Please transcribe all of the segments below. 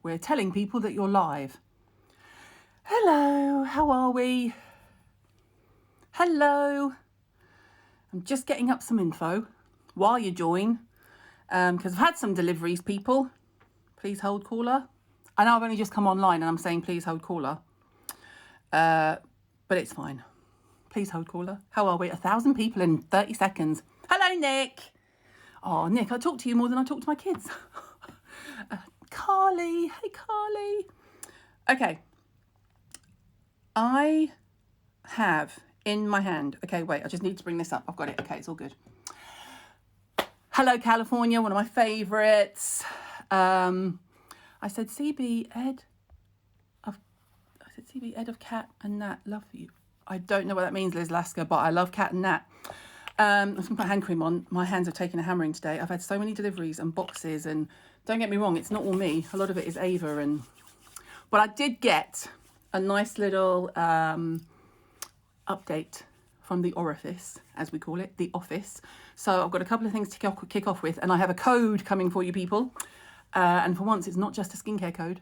we're telling people that you're live. Hello, how are we? Hello. I'm just getting up some info while you join, because I've had some deliveries, people. Please hold caller. I know I've only just come online and I'm saying please hold caller, but it's fine. Please hold caller. How are we? 1,000 people in 30 seconds. Hello, Nick. Oh, Nick, I talk to you more than I talk to my kids. Carly. Hey, Carly. Okay. I have in my hand. Okay, wait, I just need to bring this up. I've got it. Okay, it's all good. Hello, California, one of my favourites. I said CB Ed of Cat and Nat. Love you. I don't know what that means, Liz Lasker, but I love Cat and Nat. I'm just going to put hand cream on. My hands have taken a hammering today. I've had so many deliveries and boxes, and don't get me wrong, it's not all me. A lot of it is Ava. But I did get a nice little update from the orifice, as we call it, the office. So I've got a couple of things to kick off with, and I have a code coming for you people. And for once, it's not just a skincare code.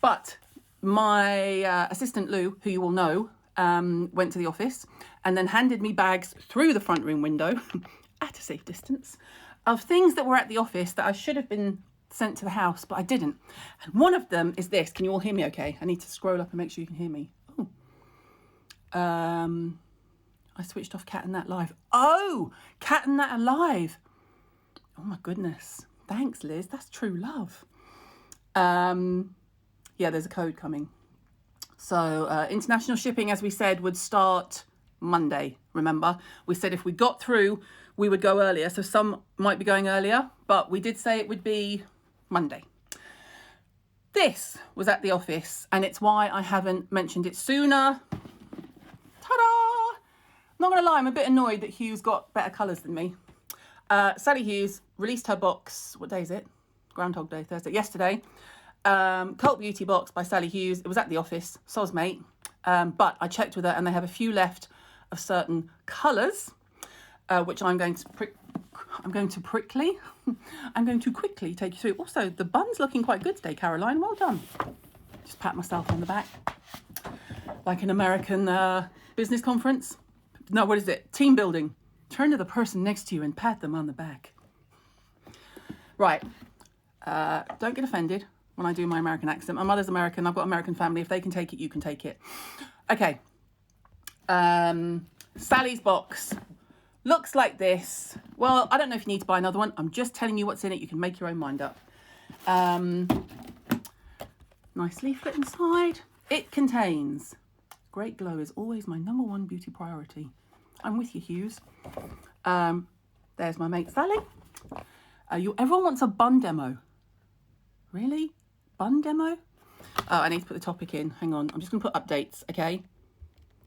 But my assistant Lou, who you all know, went to the office and then handed me bags through the front room window at a safe distance of things that were at the office that I should have been sent to the house, but I didn't. And one of them is this. Can you all hear me okay? I need to scroll up and make sure you can hear me. Oh. I switched off Cat and Nat live. Oh, Cat and Nat are live. Oh my goodness. Thanks, Liz. That's true love. Yeah, there's a code coming. So international shipping, as we said, would start Monday. Remember, we said if we got through, we would go earlier. So some might be going earlier, but we did say it would be Monday. This was at the office, and it's why I haven't mentioned it sooner. Ta-da! Not going to lie, I'm a bit annoyed that Hughes got better colours than me. Sally Hughes released her box. What day is it? Groundhog Day, Thursday. Yesterday. Cult Beauty box by Sally Hughes. It was at the office. Soz mate. But I checked with her, and they have a few left of certain colours, which I'm going to quickly take you through. Also, the bun's looking quite good today, Caroline. Well done. Just pat myself on the back, like an American business conference. No, what is it? Team building. Turn to the person next to you and pat them on the back. Right. Don't get offended when I do my American accent. My mother's American. I've got an American family. If they can take it, you can take it. Okay. Sally's box looks like this. Well, I don't know if you need to buy another one. I'm just telling you what's in it. You can make your own mind up. Nice leaflet inside. It contains Great Glow is always my #1 beauty priority. I'm with you, Hughes. There's my mate Sally. Everyone wants a bun demo. Really? Bun demo? Oh, I need to put the topic in. Hang on. I'm just going to put updates, okay?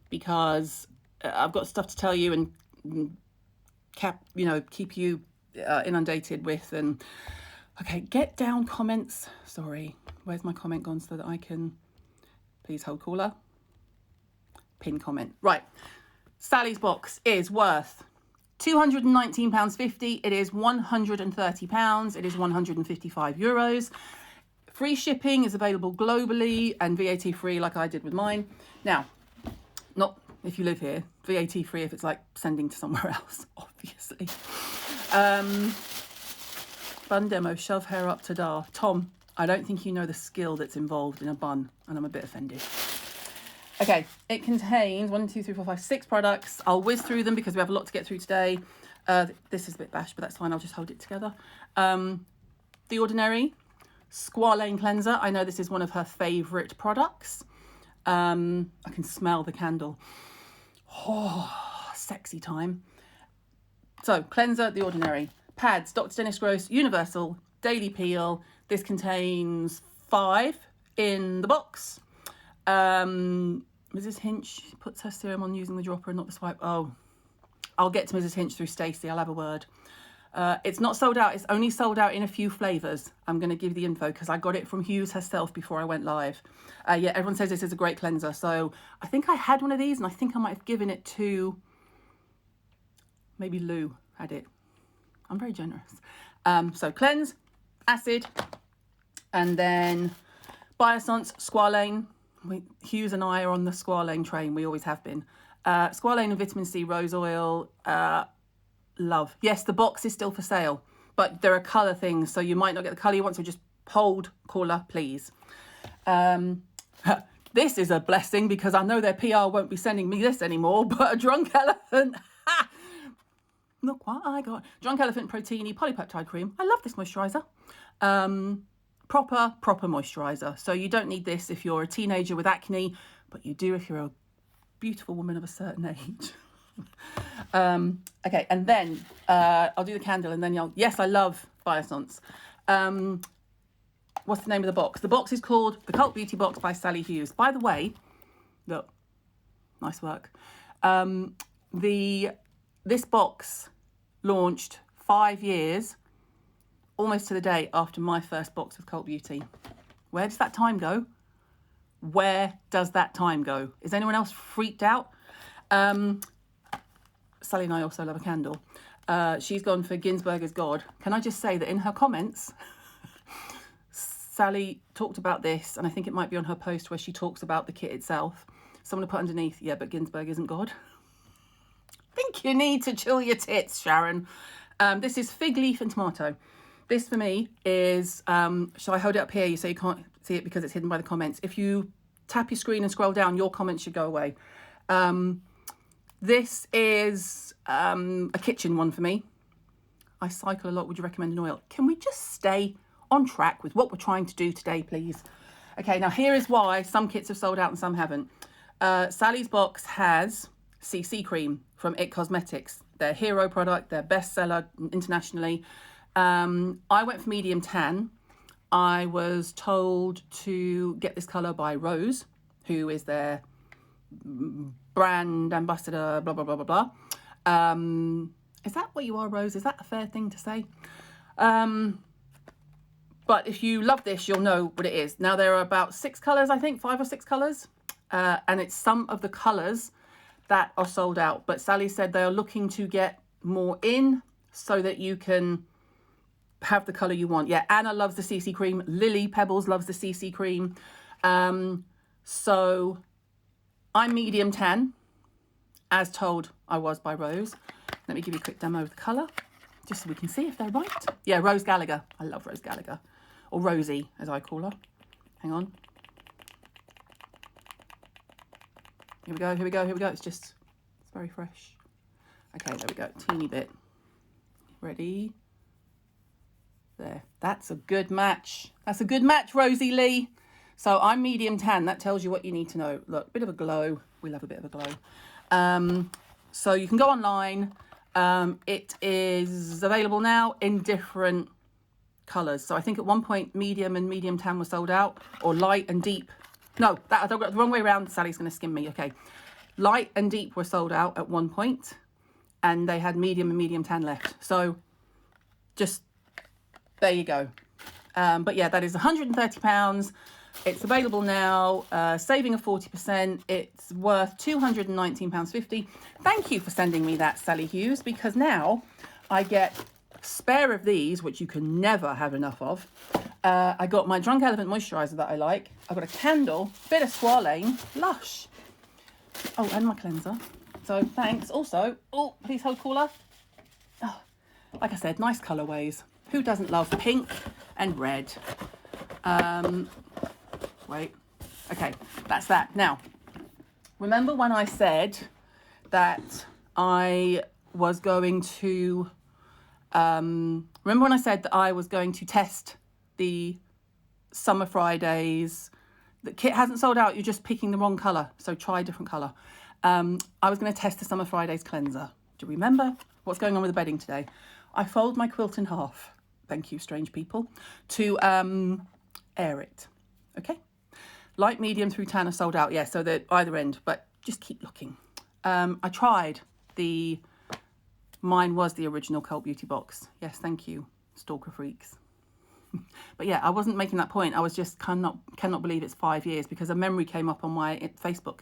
Because I've got stuff to tell you and keep you inundated with. And okay, get down comments. Sorry. Where's my comment gone so that I can... Please hold caller. Pin comment. Right. Sally's box is worth £219.50. It is £130. It is €155. Free shipping is available globally and VAT free, like I did with mine. Now, not if you live here, VAT free if it's like sending to somewhere else, obviously. Bun demo, shove hair up to dar. Tom, I don't think you know the skill that's involved in a bun, and I'm a bit offended. Okay, it contains 6 products. I'll whiz through them because we have a lot to get through today. This is a bit bashed, but that's fine. I'll just hold it together. The Ordinary Squalane Cleanser. I know this is one of her favourite products. I can smell the candle. Oh, sexy time. So, cleanser, The Ordinary. Pads, Dr. Dennis Gross, Universal, Daily Peel. This contains 5 in the box. Mrs. Hinch puts her serum on using the dropper and not the swipe. Oh, I'll get to Mrs. Hinch through Stacey. I'll have a word. It's not sold out. It's only sold out in a few flavours. I'm going to give the info because I got it from Hughes herself before I went live. Yeah, everyone says this is a great cleanser. So I think I had one of these and I think I might have given it to... Maybe Lou had it. I'm very generous. So cleanse, acid, And then Biossance, Squalane. Hughes and I are on the Squalane train. We always have been. Squalane and vitamin C rose oil. Love. Yes, the box is still for sale, but there are colour things, so you might not get the colour you want, so just hold caller, please. This is a blessing because I know their PR won't be sending me this anymore, but a Drunk Elephant. Look what I got. Drunk Elephant Protini Polypeptide Cream. I love this moisturiser. Proper moisturiser. So you don't need this if you're a teenager with acne, but you do if you're a beautiful woman of a certain age. Okay, and then I'll do the candle and then yes, I love Biossance. What's the name of the box? The box is called The Cult Beauty Box by Sally Hughes. By the way, look, nice work. This box launched 5 years, almost to the day after my first box of Cult Beauty. Where does that time go? Where does that time go? Is anyone else freaked out? Sally and I also love a candle. She's gone for Ginsberger's God. Can I just say that in her comments, Sally talked about this, and I think it might be on her post where she talks about the kit itself. Someone put underneath, yeah, but Ginsberg isn't God. I think you need to chill your tits, Sharon. This is fig leaf and tomato. This for me is, shall I hold it up here so you can't see it because it's hidden by the comments? If you tap your screen and scroll down, your comments should go away. This is a kitchen one for me. I cycle a lot. Would you recommend an oil? Can we just stay on track with what we're trying to do today, please? Okay, now here is why some kits have sold out and some haven't. Sally's box has CC cream from It Cosmetics, their hero product, their bestseller internationally. I went for medium tan. I was told to get this colour by Rose, who is their brand ambassador, blah, blah, blah, blah, blah. Is that what you are, Rose? Is that a fair thing to say? But if you love this, you'll know what it is. Now, there are about 6 colours, I think, 5 or 6 colours. And it's some of the colours that are sold out. But Sally said they are looking to get more in so that you can have the colour you want. Yeah, Anna loves the CC cream. Lily Pebbles loves the CC cream. So I'm medium tan, as told I was by Rose. Let me give you a quick demo of the colour, just so we can see if they're right. Yeah, Rose Gallagher. I love Rose Gallagher. Or Rosie, as I call her. Hang on. Here we go, here we go, here we go. It's very fresh. Okay, there we go. Teeny bit. Ready? There. That's a good match. That's a good match, Rosie Lee. So I'm medium tan. That tells you what you need to know. Look, bit of a glow. We love a bit of a glow. So you can go online. It is available now in different colours. So I think at one point medium and medium tan were sold out, or light and deep. No, I got the wrong way around. Sally's going to skim me. Okay. Light and deep were sold out at one point, and they had medium and medium tan left. So just there you go. But yeah, that is £130. It's available now, saving of 40%. It's worth £219.50. Thank you for sending me that, Sally Hughes, because now I get a spare of these, which you can never have enough of. I got my Drunk Elephant moisturiser that I like. I've got a candle, bit of Squalane, Lush. Oh, and my cleanser. So thanks. Also, oh, please hold caller. Oh, like I said, nice colourways. Who doesn't love pink and red? Wait. Okay, that's that. Now, remember when I said that I was going to... remember when I said that I was going to test the Summer Fridays? The kit hasn't sold out. You're just picking the wrong colour. So try a different colour. I was going to test the Summer Fridays cleanser. Do you remember what's going on with the bedding today? I fold my quilt in half. Thank you, strange people. To air it. Okay? Light, medium through tan are sold out. Yeah, so they're either end. But just keep looking. I tried mine was the original Cult Beauty box. Yes, thank you, stalker freaks. But yeah, I wasn't making that point. I was just cannot believe it's 5 years, because a memory came up on my Facebook.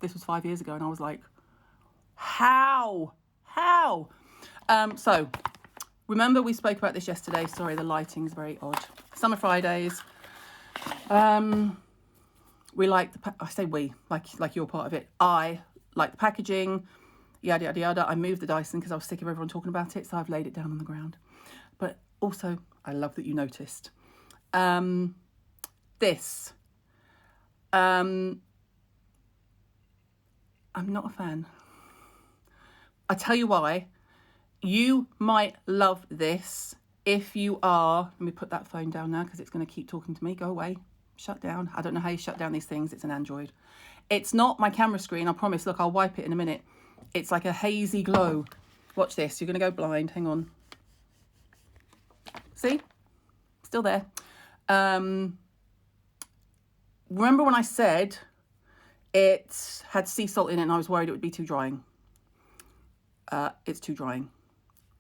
This was 5 years ago, and I was like, how? So remember we spoke about this yesterday. Sorry, the lighting's very odd. Summer Fridays. We like I say we, like you're part of it. I like the packaging, yada, yada, yada. I moved the Dyson because I was sick of everyone talking about it, so I've laid it down on the ground. But also, I love that you noticed. This. I'm not a fan. I tell you why. You might love this if you are... Let me put that phone down now because it's going to keep talking to me. Go away. Shut down. I don't know how you shut down these things. It's an Android. It's not my camera screen, I promise. Look, I'll wipe it in a minute. It's like a hazy glow. Watch this. You're going to go blind. Hang on. See? Still there. Remember when I said it had sea salt in it and I was worried it would be too drying? It's too drying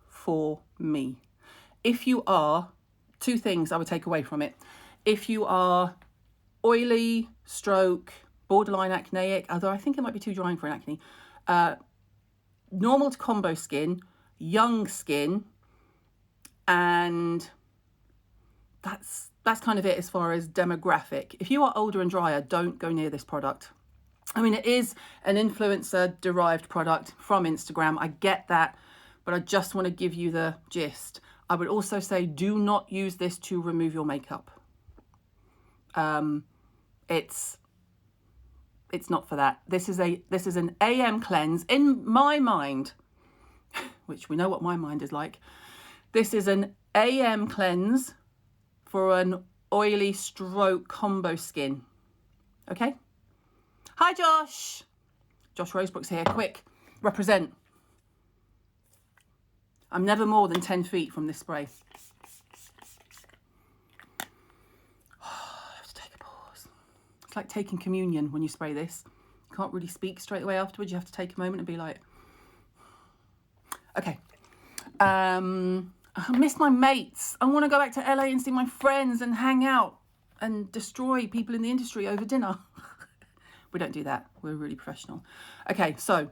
for me. If you are... Two things I would take away from it. If you are oily, stroke, borderline acneic, although I think it might be too drying for an acne, normal to combo skin, young skin, and that's kind of it as far as demographic. If you are older and drier, don't go near this product. I mean, it is an influencer derived product from Instagram. I get that, but I just want to give you the gist. I would also say do not use this to remove your makeup. It's not for that. This is an AM cleanse in my mind, which we know what my mind is like. This is an AM cleanse for an oily stroke combo skin. Okay? Hi, Josh. Josh Rosebrook's here. Quick, represent. I'm never more than 10 feet from this spray. I have to take a pause. It's like taking communion when you spray this. You can't really speak straight away afterwards. You have to take a moment and be like... Okay. I miss my mates. I want to go back to LA and see my friends and hang out and destroy people in the industry over dinner. We don't do that. We're really professional. Okay, so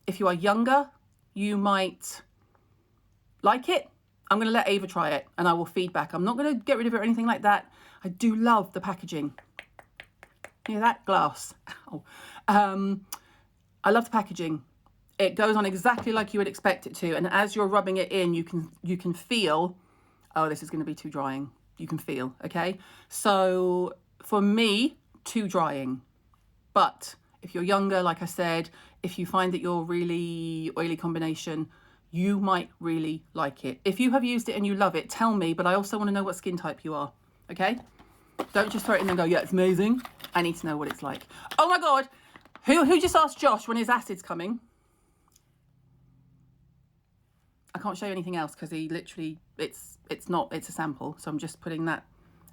if you are younger, you might like it. I'm going to let Ava try it and I will feedback. I'm not going to get rid of it or anything like that. I do love the packaging. You know that glass? Ow. I love the packaging. It goes on exactly like you would expect it to. And as you're rubbing it in, you can feel, oh, this is going to be too drying. You can feel, okay? So for me, too drying. But if you're younger, like I said, if you find that you're really oily combination, you might really like it. If you have used it and you love it, tell me, but I also want to know what skin type you are, okay? Don't just throw it in and go, yeah, it's amazing. I need to know what it's like. Oh my God, who just asked Josh when his acid's coming? I can't show you anything else because he literally, it's a sample. So I'm just putting that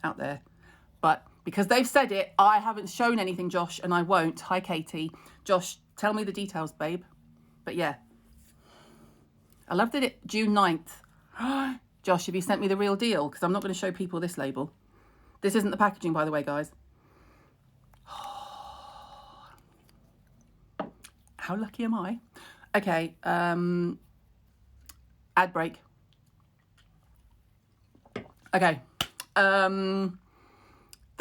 out there. But because they've said it, I haven't shown anything, Josh, and I won't. Hi, Katie. Josh, tell me the details, babe. But yeah. I loved it June 9th. Josh, have you sent me the real deal? Because I'm not going to show people this label. This isn't the packaging, by the way, guys. How lucky am I? Okay. Ad break. Okay. The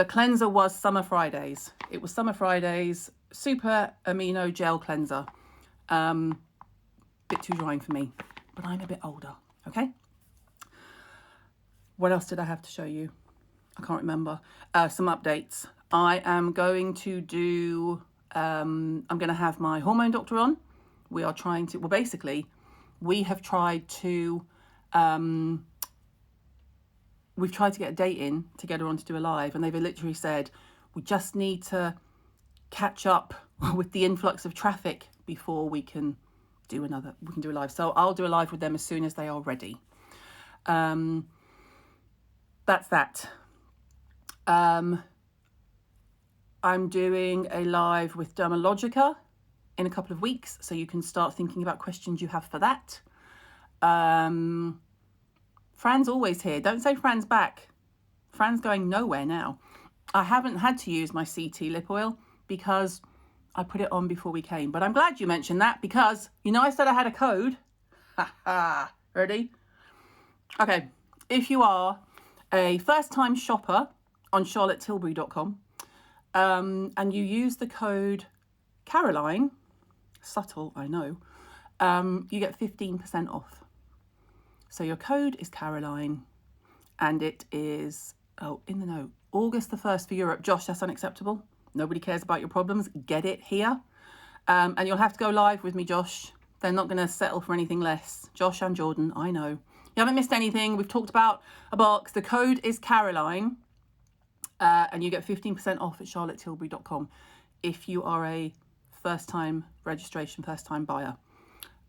cleanser was Summer Fridays. It was Summer Fridays Super Amino Gel Cleanser. Bit too drying for me, but I'm a bit older, okay? What else did I have to show you? I can't remember. Some updates. I am going to do, I'm going to have my hormone doctor on. We are trying to, well, basically, we have tried to, we've tried to get a date in to get her on to do a live, and they've literally said, we just need to catch up with the influx of traffic before we can do a live. So I'll do a live with them as soon as they are ready. That's that. I'm doing a live with Dermatological in a couple of weeks, so you can start thinking about questions you have for that. Fran's always here. Don't say Fran's back. Fran's going nowhere now. I haven't had to use my CT lip oil because I put it on before we came. But I'm glad you mentioned that because, you know, I said I had a code. Ha ha. Ready? Okay, if you are a first-time shopper on charlottetilbury.com and you use the code Caroline, subtle, I know, you get 15% off. So your code is Caroline, and it is, in the note, August the 1st for Europe. Josh, that's unacceptable. Nobody cares about your problems. Get it here. And you'll have to go live with me, Josh. They're not going to settle for anything less. Josh and Jordan, I know. You haven't missed anything. We've talked about a box. The code is Caroline, and you get 15% off at charlottetilbury.com if you are a first-time registration, first-time buyer.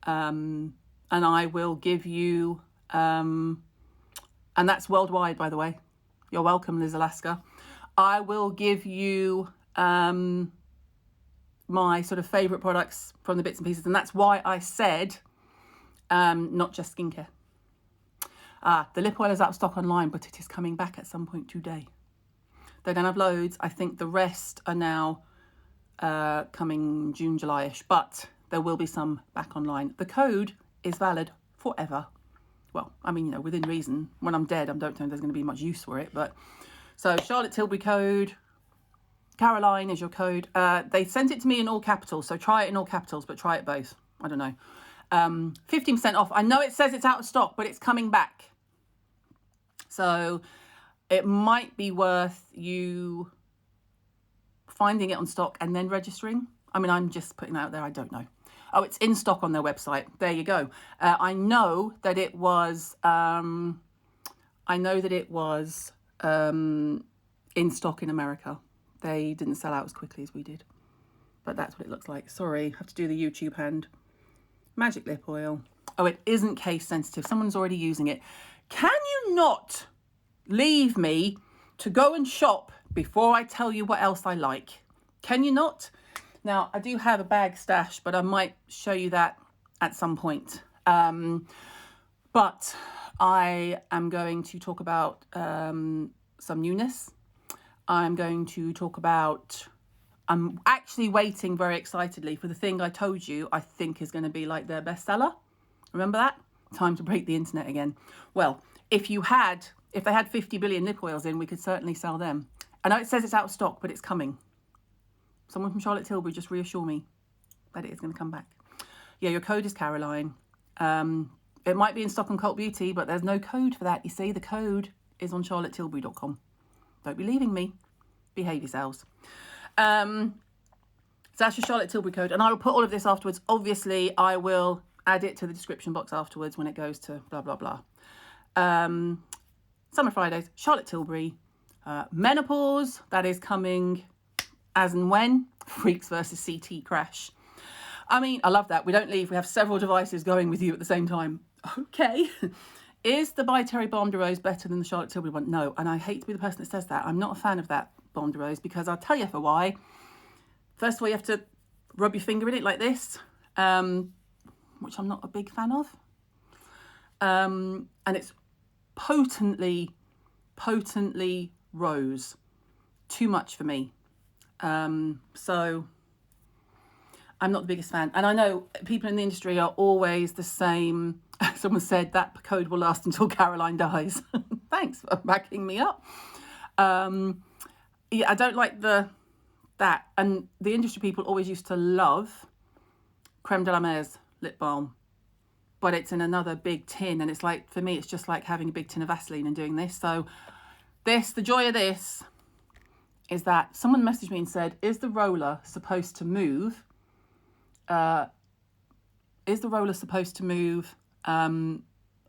And I will give you, and that's worldwide, by the way. You're welcome, Liz Alaska. I will give you my sort of favourite products from the bits and pieces, and that's why I said not just skincare. The lip oil is out of stock online, but it is coming back at some point today. They don't have loads. I think the rest are now coming June, July-ish, but there will be some back online. The code is valid forever. Well, I mean, you know, within reason. When I'm dead, I don't think there's going to be much use for it. But so Charlotte Tilbury code, Caroline is your code. They sent it to me in all capitals, so try it in all capitals, but try it both. I don't know. 15% off. I know it says it's out of stock, but it's coming back. So it might be worth you finding it on stock and then registering. I mean, I'm just putting that out there. I don't know. Oh, it's in stock on their website. There you go. I know that it was. In stock in America. They didn't sell out as quickly as we did, but that's what it looks like. Sorry, have to do the YouTube hand. Magic lip oil. Oh, it isn't case sensitive. Someone's already using it. Can you not leave me to go and shop before I tell you what else I like? Can you not? Now, I do have a bag stash, but I might show you that at some point. But I am going to talk about some newness. I'm going to talk about... I'm actually waiting very excitedly for the thing I told you I think is going to be like their bestseller. Remember that? Time to break the internet again. Well, if they had 50 billion lip oils in, we could certainly sell them. I know it says it's out of stock, but it's coming. Someone from Charlotte Tilbury, just reassure me that it is going to come back. Yeah, your code is Caroline. It might be in stock on Cult Beauty, but there's no code for that. You see, the code is on charlottetilbury.com. Don't be leaving me. Behave yourselves. So that's your Charlotte Tilbury code. And I will put all of this afterwards. Obviously, I will add it to the description box afterwards when it goes to blah, blah, blah. Summer Fridays, Charlotte Tilbury. Menopause, that is coming as and when. Freaks versus CT crash. I mean, I love that. We don't leave. We have several devices going with you at the same time. Okay. Is the By Terry Balm de Rose better than the Charlotte Tilbury one? No. And I hate to be the person that says that. I'm not a fan of that Balm de Rose because I'll tell you for why. First of all, you have to rub your finger in it like this, which I'm not a big fan of. And it's potently rose. Too much for me. So I'm not the biggest fan. And I know people in the industry are always the same. Someone said that code will last until Caroline dies. Thanks for backing me up. Yeah, I don't like that. And the industry people always used to love Creme de la Mer's lip balm. But it's in another big tin. And it's like, for me, it's just like having a big tin of Vaseline and doing this. So the joy of this is that someone messaged me and said, is the roller supposed to move? I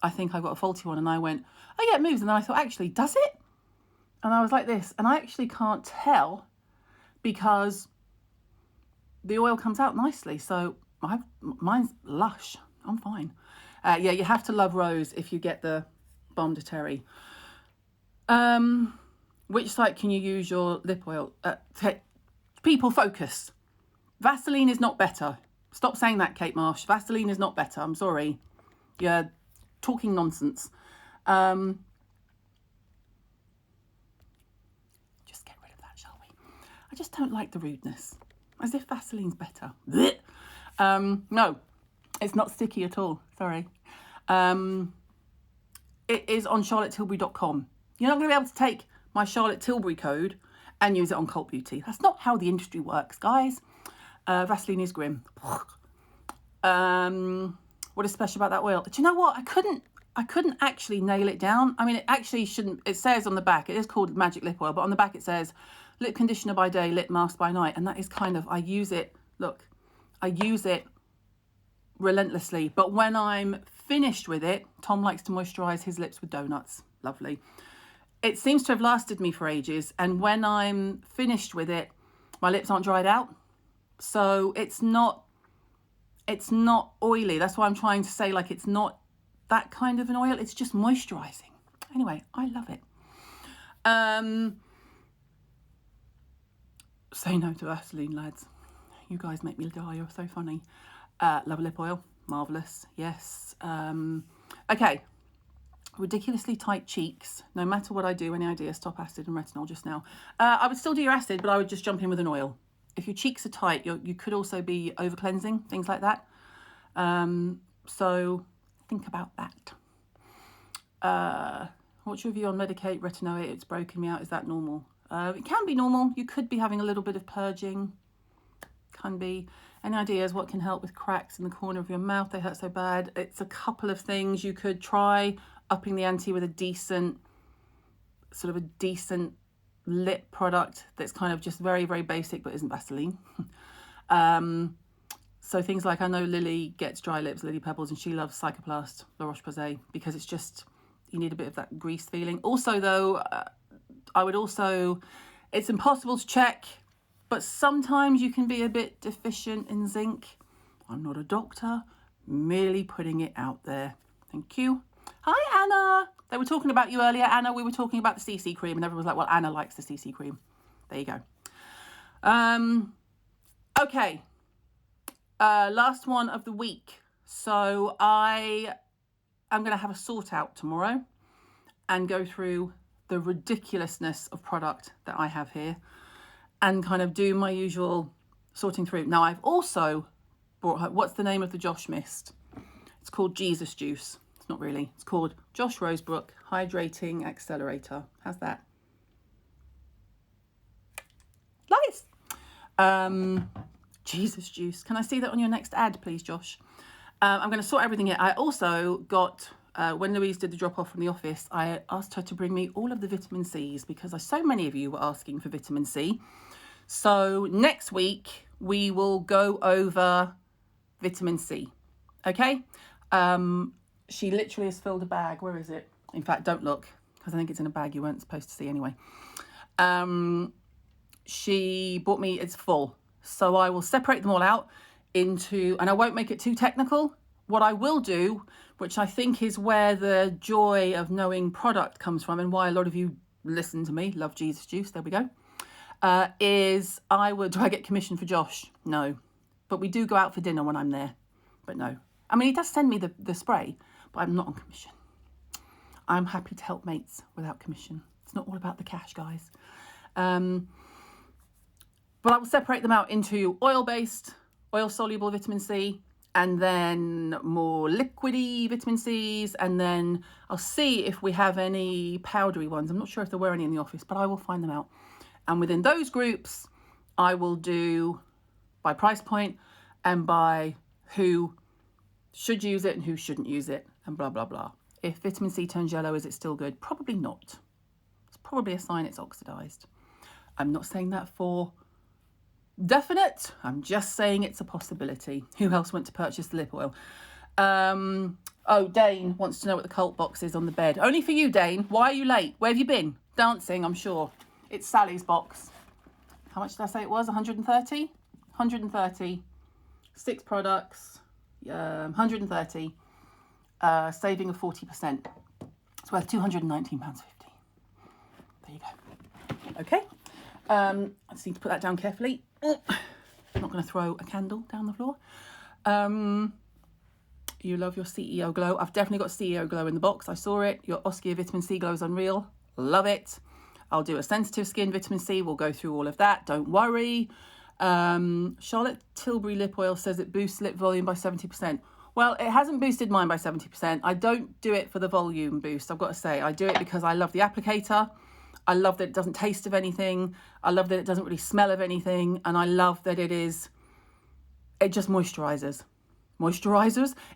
think I've got a faulty one. And I went, oh yeah, it moves. And then I thought, actually, does it? And I was like this. And I actually can't tell because the oil comes out nicely. So mine's lush. I'm fine. Yeah, you have to love rose if you get the Balm de Terry. Which site can you use your lip oil? People focus. Vaseline is not better. Stop saying that, Kate Marsh. Vaseline is not better. I'm sorry. You're talking nonsense. Just get rid of that, shall we? I just don't like the rudeness. As if Vaseline's better. No, it's not sticky at all. Sorry. it is on charlottetilbury.com. You're not going to be able to take my Charlotte Tilbury code and use it on Cult Beauty. That's not how the industry works, guys. Vaseline is grim. What is special about that oil? Do you know what? I couldn't actually nail it down. I mean, it actually shouldn't. It says on the back, it is called Magic Lip Oil, but on the back it says lip conditioner by day, lip mask by night. And that is kind of, I use it relentlessly. But when I'm finished with it, Tom likes to moisturize his lips with donuts. Lovely. It seems to have lasted me for ages. And when I'm finished with it, my lips aren't dried out. So it's not oily. That's why I'm trying to say, like, it's not that kind of an oil. It's just moisturizing. Anyway, I love it. Say no to Vaseline, lads. You guys make me die. You're so funny. Love a lip oil. Marvellous. Yes. Okay. Ridiculously tight cheeks. No matter what I do, any idea? Stop acid and retinol just now. I would still do your acid, but I would just jump in with an oil. If your cheeks are tight, you could also be over cleansing, things like that. So think about that. What's your view on Medicate retinoate? It's broken me out. Is that normal? It can be normal. You could be having a little bit of purging. Can be. Any ideas what can help with cracks in the corner of your mouth? They hurt so bad. It's a couple of things. You could try upping the ante with a decent lip product that's kind of just very, very basic but isn't Vaseline. So things like, I know Lily gets dry lips, Lily Pebbles, and she loves Psychoplast, La Roche-Posay, because it's just, you need a bit of that grease feeling. Also though, it's impossible to check, but sometimes you can be a bit deficient in zinc. I'm not a doctor, merely putting it out there. Thank you. Hi, Anna. They were talking about you earlier, Anna. We were talking about the CC cream, and everyone was like, well, Anna likes the CC cream. There you go. Okay. Last one of the week. So I am going to have a sort out tomorrow and go through the ridiculousness of product that I have here and kind of do my usual sorting through. Now, I've also brought her, what's the name of the Josh mist? It's called Jesus Juice. It's not really. It's called Josh Rosebrook Hydrating Accelerator. How's that? Nice. Jesus Juice. Can I see that on your next ad, please, Josh? I'm going to sort everything here. I also got, when Louise did the drop-off from the office, I asked her to bring me all of the vitamin C's because so many of you were asking for vitamin C. So next week, we will go over vitamin C. Okay? She literally has filled a bag. Where is it? In fact, don't look, because I think it's in a bag you weren't supposed to see anyway. She bought me, it's full. So I will separate them all out into, and I won't make it too technical. What I will do, which I think is where the joy of knowing product comes from and why a lot of you listen to me, love Jesus Juice, there we go, is do I get commission for Josh? No. But we do go out for dinner when I'm there. But no. I mean, he does send me the spray, but I'm not on commission. I'm happy to help mates without commission. It's not all about the cash, guys. But I will separate them out into oil-based, oil-soluble vitamin C, and then more liquidy vitamin Cs, and then I'll see if we have any powdery ones. I'm not sure if there were any in the office, but I will find them out. And within those groups, I will do by price point and by who should use it and who shouldn't use it, and blah, blah, blah. If vitamin C turns yellow, is it still good? Probably not. It's probably a sign it's oxidized. I'm not saying that for definite. I'm just saying it's a possibility. Who else went to purchase the lip oil? Oh, Dane wants to know what the cult box is on the bed. Only for you, Dane. Why are you late? Where have you been? Dancing, I'm sure. It's Sally's box. How much did I say it was? 130? 130. 6 products. 130. Saving of 40%. It's worth £219.50. There you go. Okay. I just need to put that down carefully. I'm not going to throw a candle down the floor. You love your CEO glow. I've definitely got CEO glow in the box. I saw it. Your Oskia vitamin C glow is unreal. Love it. I'll do a sensitive skin vitamin C. We'll go through all of that. Don't worry. Charlotte Tilbury lip oil says it boosts lip volume by 70%. Well, it hasn't boosted mine by 70%. I don't do it for the volume boost, I've got to say. I do it because I love the applicator. I love that it doesn't taste of anything. I love that it doesn't really smell of anything. And I love that it just moisturizes.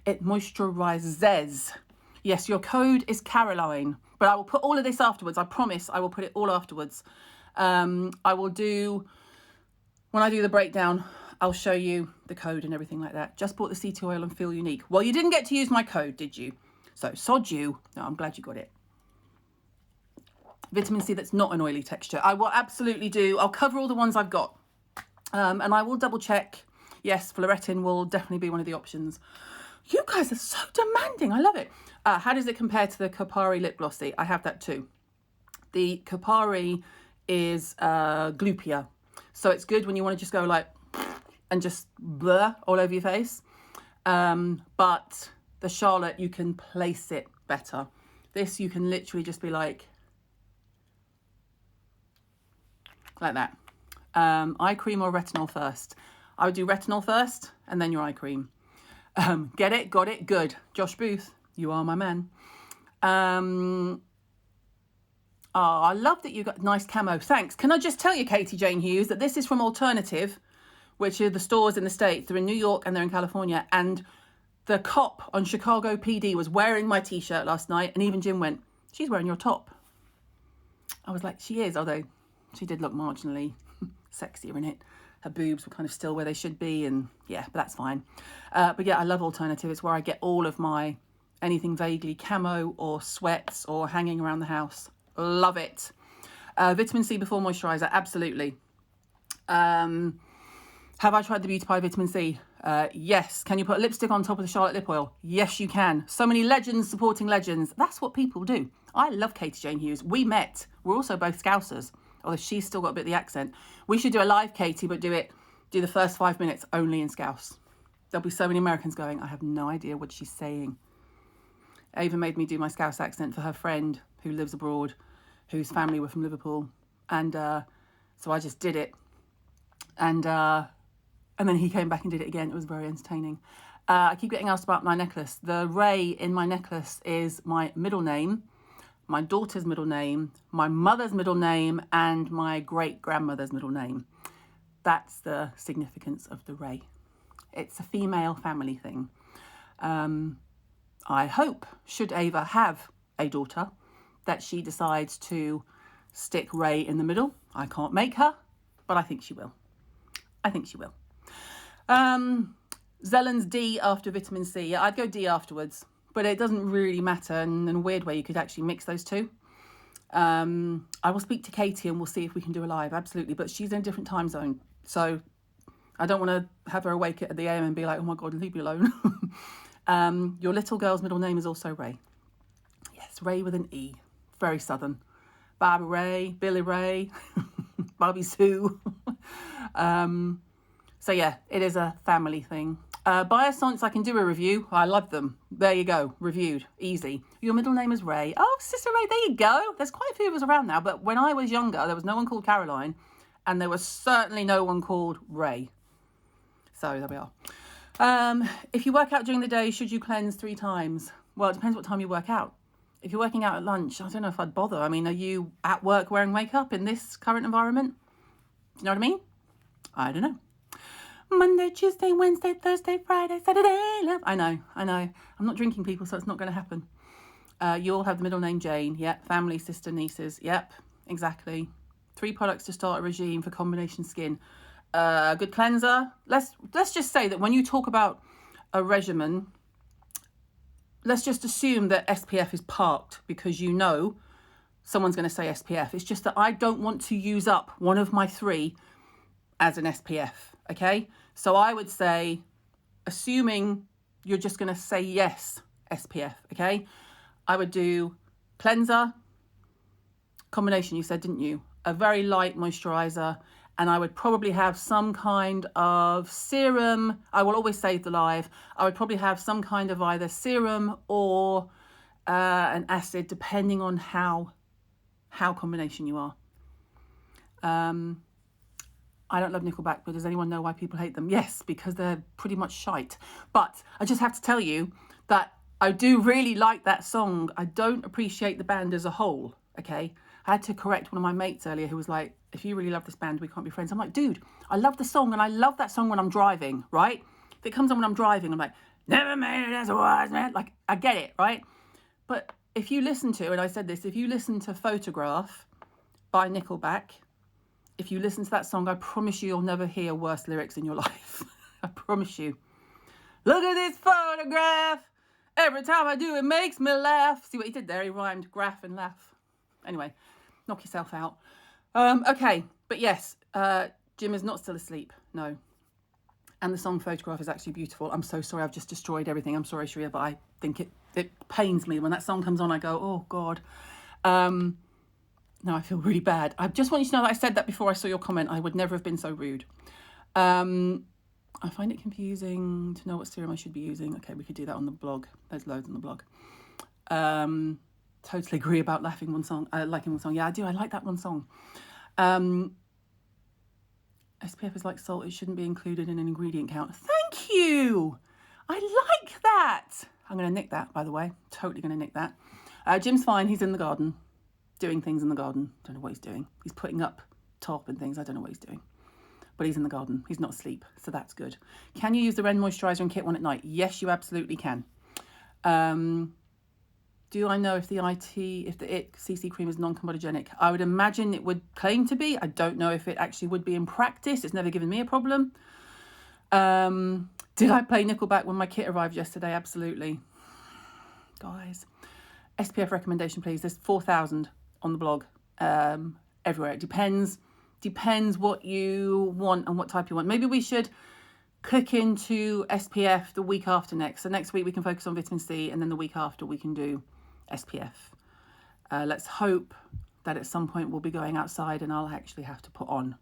It moisturizes. Yes, your code is Caroline, but I will put all of this afterwards. I promise I will put it all afterwards. I will do, when I do the breakdown, I'll show you the code and everything like that. Just bought the CT oil and feel unique. Well, you didn't get to use my code, did you? So sod you. No, I'm glad you got it. Vitamin C that's not an oily texture. I will absolutely do. I'll cover all the ones I've got. And I will double check. Yes, Floretin will definitely be one of the options. You guys are so demanding. I love it. How does it compare to the Kopari lip glossy? I have that too. The Kopari is gloopier. So it's good when you want to just go like and just blur all over your face. But the Charlotte, you can place it better. This, you can literally just be like that. Eye cream or retinol first? I would do retinol first and then your eye cream. Get it? Got it? Good. Josh Booth, you are my man. Oh, I love that you got nice camo. Thanks. Can I just tell you, Katie Jane Hughes, that this is from Alternative, which are the stores in the States. They're in New York and they're in California. And the cop on Chicago PD was wearing my T-shirt last night. And even Jim went, she's wearing your top. I was like, she is, although she did look marginally sexier in it. Her boobs were kind of still where they should be, and yeah, but that's fine. But yeah, I love Alternative. It's where I get all of my anything vaguely camo or sweats or hanging around the house. Love it. Vitamin C before moisturizer, absolutely. Have I tried the Beauty Pie Vitamin C? Yes. Can you put a lipstick on top of the Charlotte lip oil? Yes, you can. So many legends supporting legends. That's what people do. I love Katie Jane Hughes. We met. We're also both Scousers. Although she's still got a bit of the accent. We should do a live, Katie, but do the first 5 minutes only in Scouse. There'll be so many Americans going, I have no idea what she's saying. Ava made me do my Scouse accent for her friend who lives abroad, whose family were from Liverpool. And so I just did it. And then he came back and did it again. It was very entertaining. I keep getting asked about my necklace. The Ray in my necklace is my middle name, my daughter's middle name, my mother's middle name, and my great-grandmother's middle name. That's the significance of the Ray. It's a female family thing. I hope, should Ava have a daughter, that she decides to stick Ray in the middle. I can't make her, but I think she will. Zellen's D after vitamin C. Yeah, I'd go D afterwards. But it doesn't really matter, and in a weird way you could actually mix those two. I will speak to Katie and we'll see if we can do a live, absolutely. But she's in a different time zone, so I don't want to have her awake at the AM and be like, oh my God, leave me alone. Your little girl's middle name is also Ray. Yes, Ray with an E. Very southern. Barbara Ray, Billy Ray, Barbie Sue. So yeah, it is a family thing. Biossance, I can do a review. I love them. There you go. Reviewed. Easy. Your middle name is Ray. Oh, Sister Ray, there you go. There's quite a few of us around now. But when I was younger, there was no one called Caroline. And there was certainly no one called Ray. So there we are. If you work out during the day, should you cleanse 3 times? Well, it depends what time you work out. If you're working out at lunch, I don't know if I'd bother. I mean, are you at work wearing makeup in this current environment? Do you know what I mean? I don't know. Monday, Tuesday, Wednesday, Thursday, Friday, Saturday, love. I know. I'm not drinking, people, so it's not going to happen. You all have the middle name Jane. Yep. Family, sister, nieces. Yep. Exactly. 3 products to start a regime for combination skin. Good cleanser. Let's just say that when you talk about a regimen, let's just assume that SPF is parked because you know someone's going to say SPF. It's just that I don't want to use up one of my 3 as an SPF. Okay, so I would say, assuming you're just going to say yes, SPF, okay, I would do cleanser, combination, you said, didn't you? A very light moisturizer, and I would probably have some kind of serum. I will always save the live. I would probably have some kind of either serum or an acid, depending on how combination you are. I don't love Nickelback, but does anyone know why people hate them? Yes, because they're pretty much shite. But I just have to tell you that I do really like that song. I don't appreciate the band as a whole, okay? I had to correct one of my mates earlier who was like, if you really love this band, we can't be friends. I'm like, dude, I love the song, and I love that song when I'm driving, right? If it comes on when I'm driving, I'm like, never made it as a wise man. Like, I get it, right? But if you listen to, and I said this, if you listen to Photograph by Nickelback, if you listen to that song, I promise you'll never hear worse lyrics in your life. I promise you. Look at this photograph. Every time I do, it makes me laugh. See what he did there? He rhymed graph and laugh. Anyway, knock yourself out. Okay, but yes, Jim is not still asleep. No. And the song Photograph is actually beautiful. I'm so sorry, I've just destroyed everything. I'm sorry, Sharia, but I think it pains me. When that song comes on, I go, oh, God. No, I feel really bad. I just want you to know that I said that before I saw your comment. I would never have been so rude. I find it confusing to know what serum I should be using. Okay, we could do that on the blog. There's loads on the blog. Totally agree about liking one song. Yeah, I do. I like that one song. SPF is like salt. It shouldn't be included in an ingredient count. Thank you. I like that. I'm going to nick that, by the way. Totally going to nick that. Jim's fine. He's in the garden. Doing things in the garden. Don't know what he's doing. He's putting up top and things. I don't know what he's doing. But he's in the garden. He's not asleep. So that's good. Can you use the Ren moisturiser and kit one at night? Yes, you absolutely can. Do I know if the IT CC cream is non-comedogenic? I would imagine it would claim to be. I don't know if it actually would be in practice. It's never given me a problem. Did I play Nickelback when my kit arrived yesterday? Absolutely. Guys. SPF recommendation, please. There's 4,000 on the blog, everywhere. It depends what you want and what type you want. Maybe we should click into SPF the week after next. So next week we can focus on vitamin C, and then the week after we can do SPF. Let's hope that at some point we'll be going outside and I'll actually have to put on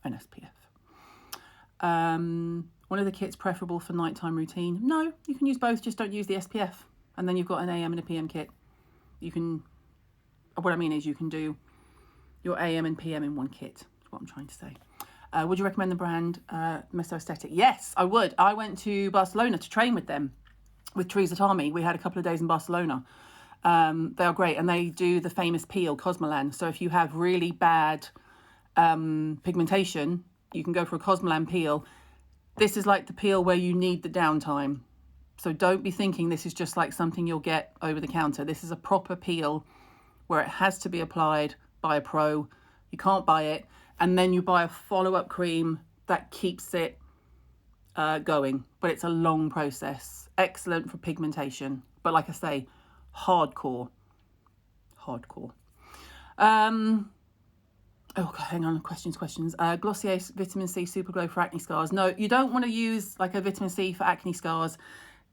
an SPF. One of the kits preferable for nighttime routine? No, you can use both, just don't use the SPF. And then you've got an AM and a PM kit. What I mean is you can do your AM and PM in one kit, is what I'm trying to say. Would you recommend the brand Meso Aesthetic? Yes, I would. I went to Barcelona to train with them, with Teresa Tarmy. We had a couple of days in Barcelona. They are great, and they do the famous peel, Cosmolan. So if you have really bad pigmentation, you can go for a Cosmolan peel. This is like the peel where you need the downtime. So don't be thinking this is just like something you'll get over the counter. This is a proper peel where it has to be applied by a pro. You can't buy it. And then you buy a follow-up cream that keeps it going. But it's a long process. Excellent for pigmentation. But like I say, hardcore. Oh, God, hang on. Questions. Glossier Vitamin C Super Glow for acne scars. No, you don't want to use like a vitamin C for acne scars.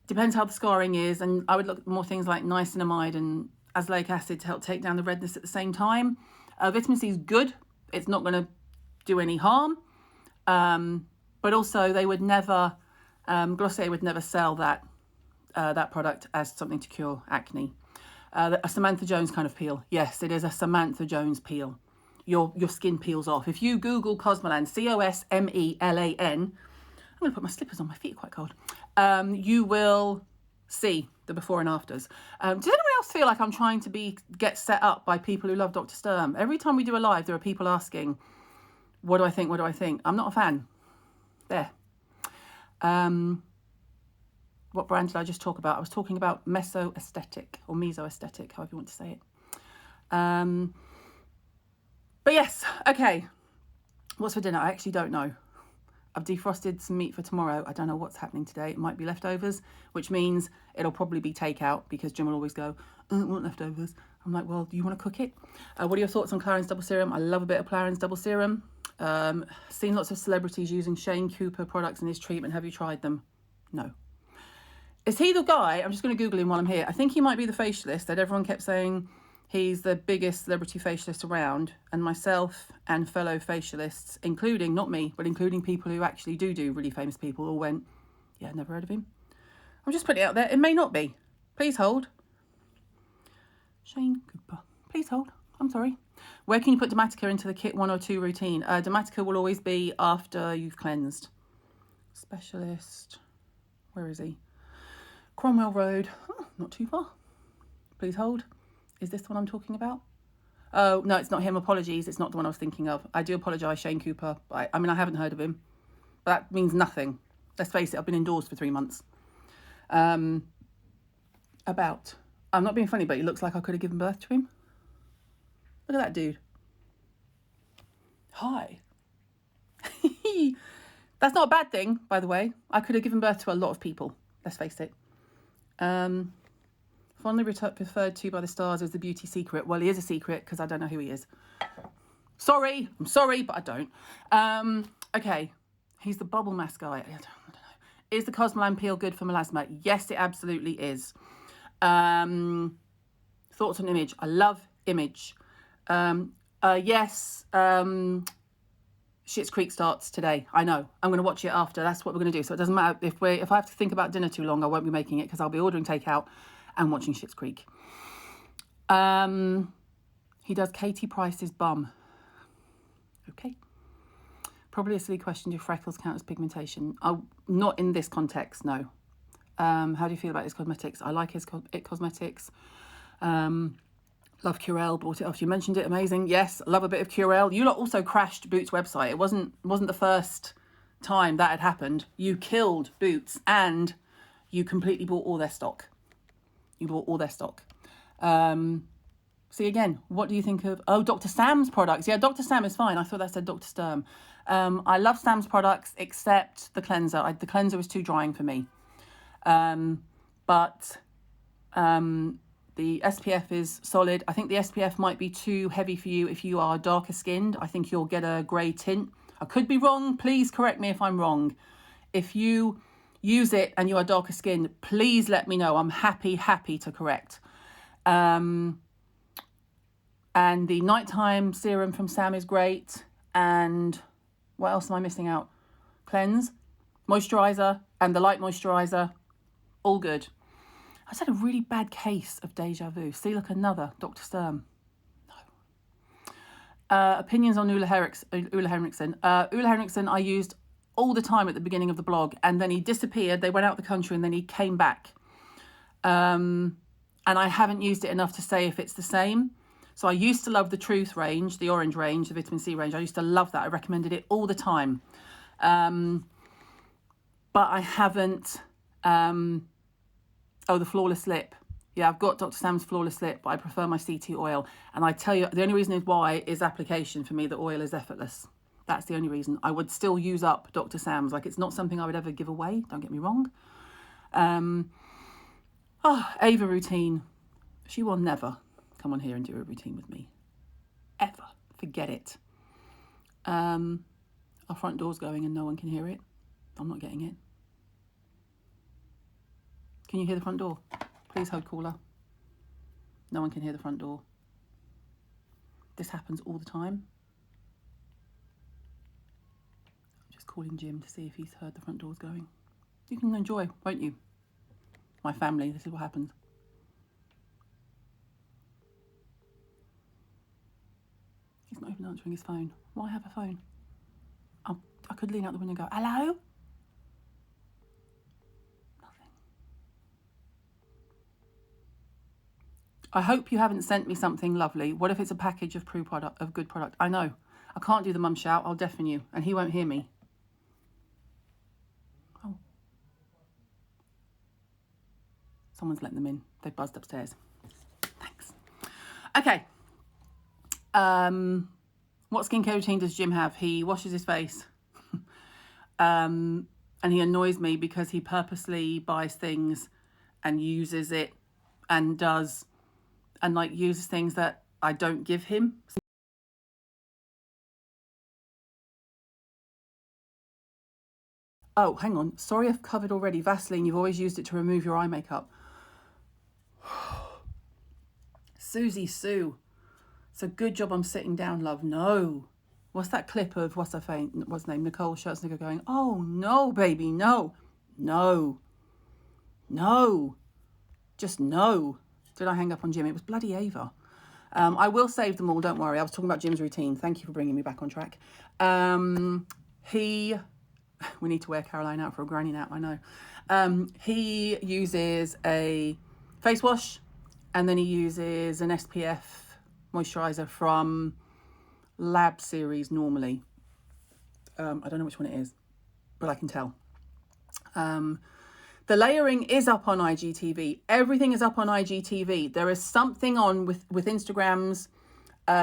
Depends how the scarring is. And I would look at more things like niacinamide and azelaic acid to help take down the redness at the same time. Vitamin C is good. It's not going to do any harm. But also they would never, Glossier would never sell that product as something to cure acne. A Samantha Jones kind of peel. Yes, it is a Samantha Jones peel. Your skin peels off. If you Google Cosmolan, Cosmelan, I'm going to put my slippers on, my feet are quite cold. You will see the before and afters. Does anyone else feel like I'm trying to get set up by people who love Dr. Sturm? Every time we do a live, there are people asking, what do I think? I'm not a fan. There. What brand did I just talk about? I was talking about Meso Aesthetic, or Meso Aesthetic, however you want to say it. But yes, okay. What's for dinner? I actually don't know. I've defrosted some meat for tomorrow. I don't know what's happening today. It might be leftovers, which means it'll probably be takeout because Jim will always go, I want leftovers. I'm like, well, do you want to cook it? What are your thoughts on Clarins Double Serum? I love a bit of Clarins Double Serum. Seen lots of celebrities using Shane Cooper products in his treatment. Have you tried them? No. Is he the guy? I'm just going to Google him while I'm here. I think he might be the facialist that everyone kept saying he's the biggest celebrity facialist around, and myself and fellow facialists, including, not me, but including people who actually do really famous people, all went, yeah, never heard of him. I'm just putting it out there. It may not be. Please hold. Shane Cooper. Please hold. I'm sorry. Where can you put Dermatica into the kit 1 or 2 routine? Dermatica will always be after you've cleansed. Specialist. Where is he? Cromwell Road. Oh, not too far. Please hold. Is this the one I'm talking about? Oh, no, it's not him. Apologies. It's not the one I was thinking of. I do apologise, Shane Cooper. I mean, I haven't heard of him. But that means nothing. Let's face it, I've been indoors for 3 months. I'm not being funny, but it looks like I could have given birth to him. Look at that dude. Hi. That's not a bad thing, by the way. I could have given birth to a lot of people. Let's face it. Fondly referred to by the stars as the beauty secret. Well, he is a secret because I don't know who he is. Sorry. I'm sorry, but I don't. Okay. He's the bubble mask guy. I don't know. Is the Cosmoline peel good for melasma? Yes, it absolutely is. Thoughts on Image? I love Image. Yes. Schitt's Creek starts today. I know. I'm going to watch it after. That's what we're going to do. So it doesn't matter if I have to think about dinner too long, I won't be making it because I'll be ordering takeout and watching Schitt's Creek. He does Katie Price's bum. Okay. Probably a silly question. Do freckles count as pigmentation? Oh, not in this context, no. How do you feel about his cosmetics? I like his It Cosmetics. Love Curel, bought it after you mentioned it. Amazing. Yes, love a bit of Curel. You lot also crashed Boots' website. It wasn't the first time that had happened. You killed Boots and you completely bought all their stock. You bought all their stock. See, again, what do you think of... Oh, Dr. Sam's products. Yeah, Dr. Sam is fine. I thought that said Dr. Sturm. I love Sam's products except the cleanser. The cleanser was too drying for me. But the SPF is solid. I think the SPF might be too heavy for you if you are darker skinned. I think you'll get a grey tint. I could be wrong. Please correct me if I'm wrong. If you use it and you are darker skinned, please let me know. I'm happy to correct. And the nighttime serum from Sam is great. And what else am I missing out? Cleanse, moisturiser, and the light moisturiser. All good. I just had a really bad case of deja vu. See, look, another Dr. Sturm. No. Opinions on Ulla Henriksen. Ulla Henriksen I used all the time at the beginning of the blog, and then he disappeared. They went out the country, and then he came back. And I haven't used it enough to say if it's the same. So I used to love the Truth range, the orange range, the vitamin C range. I used to love that. I recommended it all the time. But I haven't... Oh, the Flawless Lip. Yeah, I've got Dr. Sam's Flawless Lip, but I prefer my CT oil. And I tell you, the only reason is why is application. For me, the oil is effortless. That's the only reason. I would still use up Dr. Sam's. Like, it's not something I would ever give away. Don't get me wrong. Ava routine. She will never come on here and do a routine with me. Ever. Forget it. Our front door's going and no one can hear it. I'm not getting it. Can you hear the front door? Please hold caller. No one can hear the front door. This happens all the time. I'm just calling Jim to see if he's heard the front doors going. You can enjoy, won't you? My family, this is what happens. He's not even answering his phone. Why have a phone? I could lean out the window and go, hello? I hope you haven't sent me something lovely. What if it's a package of good product? I know. I can't do the mum shout. I'll deafen you. And he won't hear me. Oh. Someone's letting them in. They've buzzed upstairs. Thanks. Okay. What skincare routine does Jim have? He washes his face. And he annoys me because he purposely buys things and uses it and does... and like uses things that I don't give him. Oh, hang on. Sorry I've covered already. Vaseline, you've always used it to remove your eye makeup. Susie Sue. It's a good job I'm sitting down, love. No. What's that clip of, what's her name? Nicole Scherzinger going, oh, no, baby, no. No. No. Just no. Did I hang up on Jim? It was bloody Ava. I will save them all, don't worry. I was talking about Jim's routine. Thank you for bringing me back on track. We need to wear Caroline out for a granny nap, I know. He uses a face wash, and then he uses an SPF moisturiser from Lab Series normally. I don't know which one it is, but I can tell. The layering is up on IGTV. Everything is up on IGTV. There is something on with Instagram's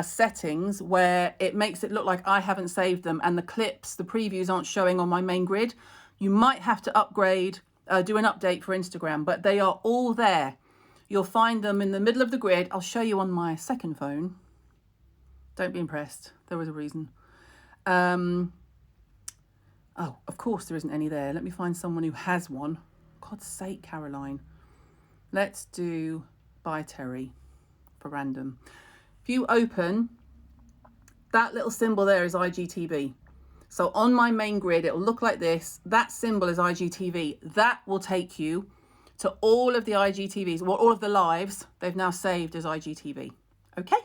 settings where it makes it look like I haven't saved them, and the clips, the previews aren't showing on my main grid. You might have to upgrade, do an update for Instagram, but they are all there. You'll find them in the middle of the grid. I'll show you on my second phone. Don't be impressed. There was a reason. Oh, of course there isn't any there. Let me find someone who has one. God's sake, Caroline. Let's do by Terry for random. If you open, that little symbol there is IGTV. So on my main grid, it'll look like this. That symbol is IGTV. That will take you to all of the IGTVs, well, all of the lives they've now saved as IGTV. Okay?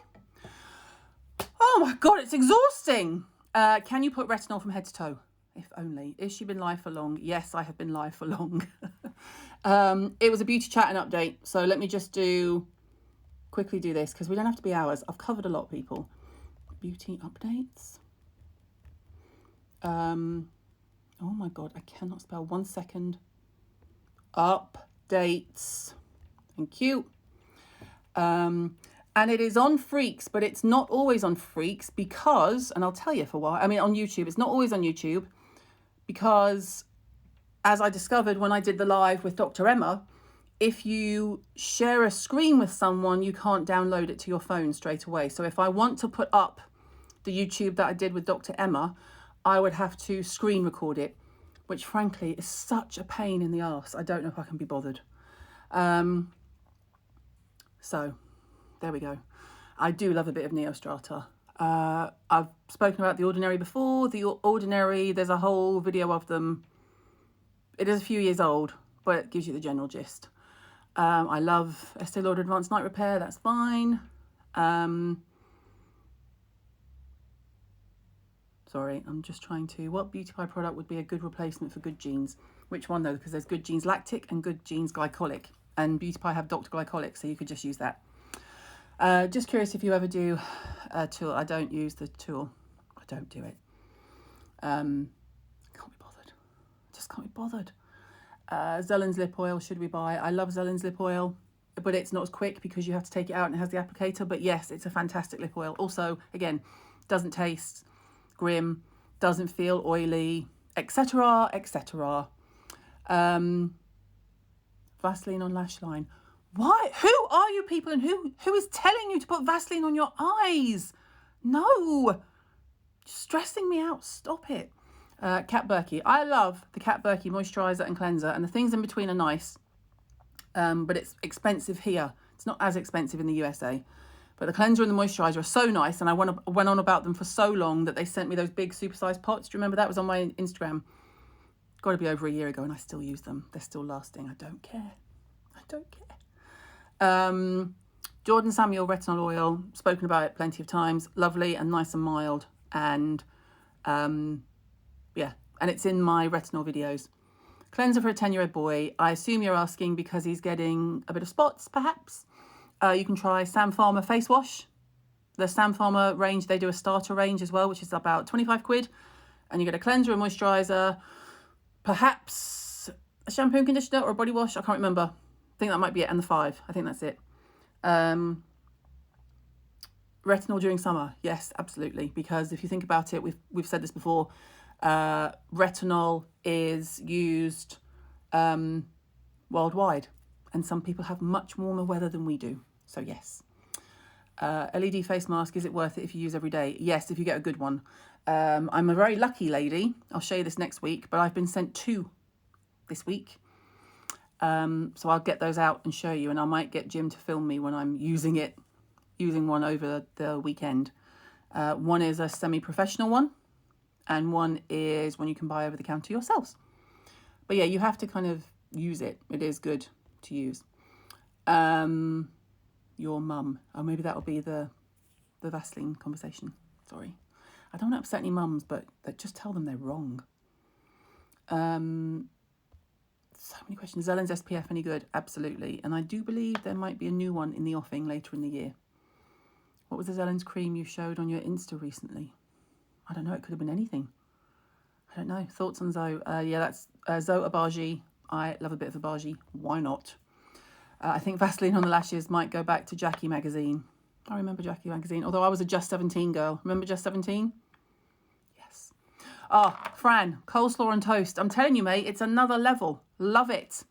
Oh my God, it's exhausting. Can you put retinol from head to toe? If only. Has she been live for long? Yes, I have been live for long. It was a beauty chat and update. So let me just quickly do this because we don't have to be hours. I've covered a lot, people. Beauty updates. Oh my God, I cannot spell. 1 second. Updates. Thank you. And it is on Freaks, but it's not always on Freaks because, and I'll tell you for why. I mean, on YouTube, it's not always on YouTube because, as I discovered when I did the live with Dr. Emma, if you share a screen with someone, you can't download it to your phone straight away. So if I want to put up the YouTube that I did with Dr. Emma, I would have to screen record it, which frankly is such a pain in the arse. I don't know if I can be bothered. So there we go. I do love a bit of Neostrata. I've spoken about The Ordinary before. The Ordinary, there's a whole video of them. It is a few years old, but it gives you the general gist. I love Estee Lauder Advanced Night Repair. That's fine. Sorry, I'm just trying to... What beauty pie product would be a good replacement for Good Genes? Which one, though? Because there's Good Genes Lactic and Good Genes Glycolic. And Beauty Pie have Dr. Glycolic, so you could just use that. Just curious if you ever do a tool. I don't use the tool. I don't do it. Can't be bothered. Just can't be bothered. Zellen's lip oil, should we buy? I love Zellen's lip oil, but it's not as quick because you have to take it out and it has the applicator. But yes, it's a fantastic lip oil. Also, again, doesn't taste grim, doesn't feel oily, etc., etc. Vaseline on lash line. Why? Who are you people, and who is telling you to put Vaseline on your eyes? No, stressing me out. Stop it. Kat Berkey. I love the Kat Berkey moisturiser and cleanser, and the things in between are nice, but it's expensive here. It's not as expensive in the USA. But the cleanser and the moisturiser are so nice, and I went on about them for so long that they sent me those big supersized pots. Do you remember that? Was on my Instagram. Got to be over a year ago, and I still use them. They're still lasting. I don't care. I don't care. Jordan Samuel retinol oil, spoken about it plenty of times. Lovely and nice and mild. And yeah, and it's in my retinol videos. Cleanser for a 10-year-old boy. I assume you're asking because he's getting a bit of spots, perhaps. You can try Sam Farmer face wash. The Sam Farmer range, they do a starter range as well, which is about 25 quid. And you get a cleanser, a moisturiser, perhaps a shampoo and conditioner or a body wash. I can't remember. I think that might be it. And the 5. I think that's it. Retinol during summer. Yes, absolutely. Because if you think about it, we've said this before. Retinol is used worldwide. And some people have much warmer weather than we do. So yes. LED face mask, is it worth it if you use every day? Yes, if you get a good one. I'm a very lucky lady. I'll show you this next week, but I've been sent 2 this week. So I'll get those out and show you, and I might get Jim to film me when I'm using one over the weekend. One is a semi-professional one, and one is one you can buy over the counter yourselves. But yeah, you have to kind of use it. It is good to use. your mum. Or maybe that'll be the Vaseline conversation. Sorry. I don't want to upset any mums, but just tell them they're wrong. So many questions. Zellen's SPF any good? Absolutely. And I do believe there might be a new one in the offing later in the year. What was the Zellen's cream you showed on your Insta recently? I don't know. It could have been anything. I don't know. Thoughts on Zoe? Yeah, that's Zoe Abaji. I love a bit of Abaji. Why not? I think Vaseline on the lashes might go back to Jackie magazine. I remember Jackie magazine. Although I was a Just 17 girl. Remember Just 17? Yes. Fran, coleslaw and toast. I'm telling you, mate, it's another level. Love it.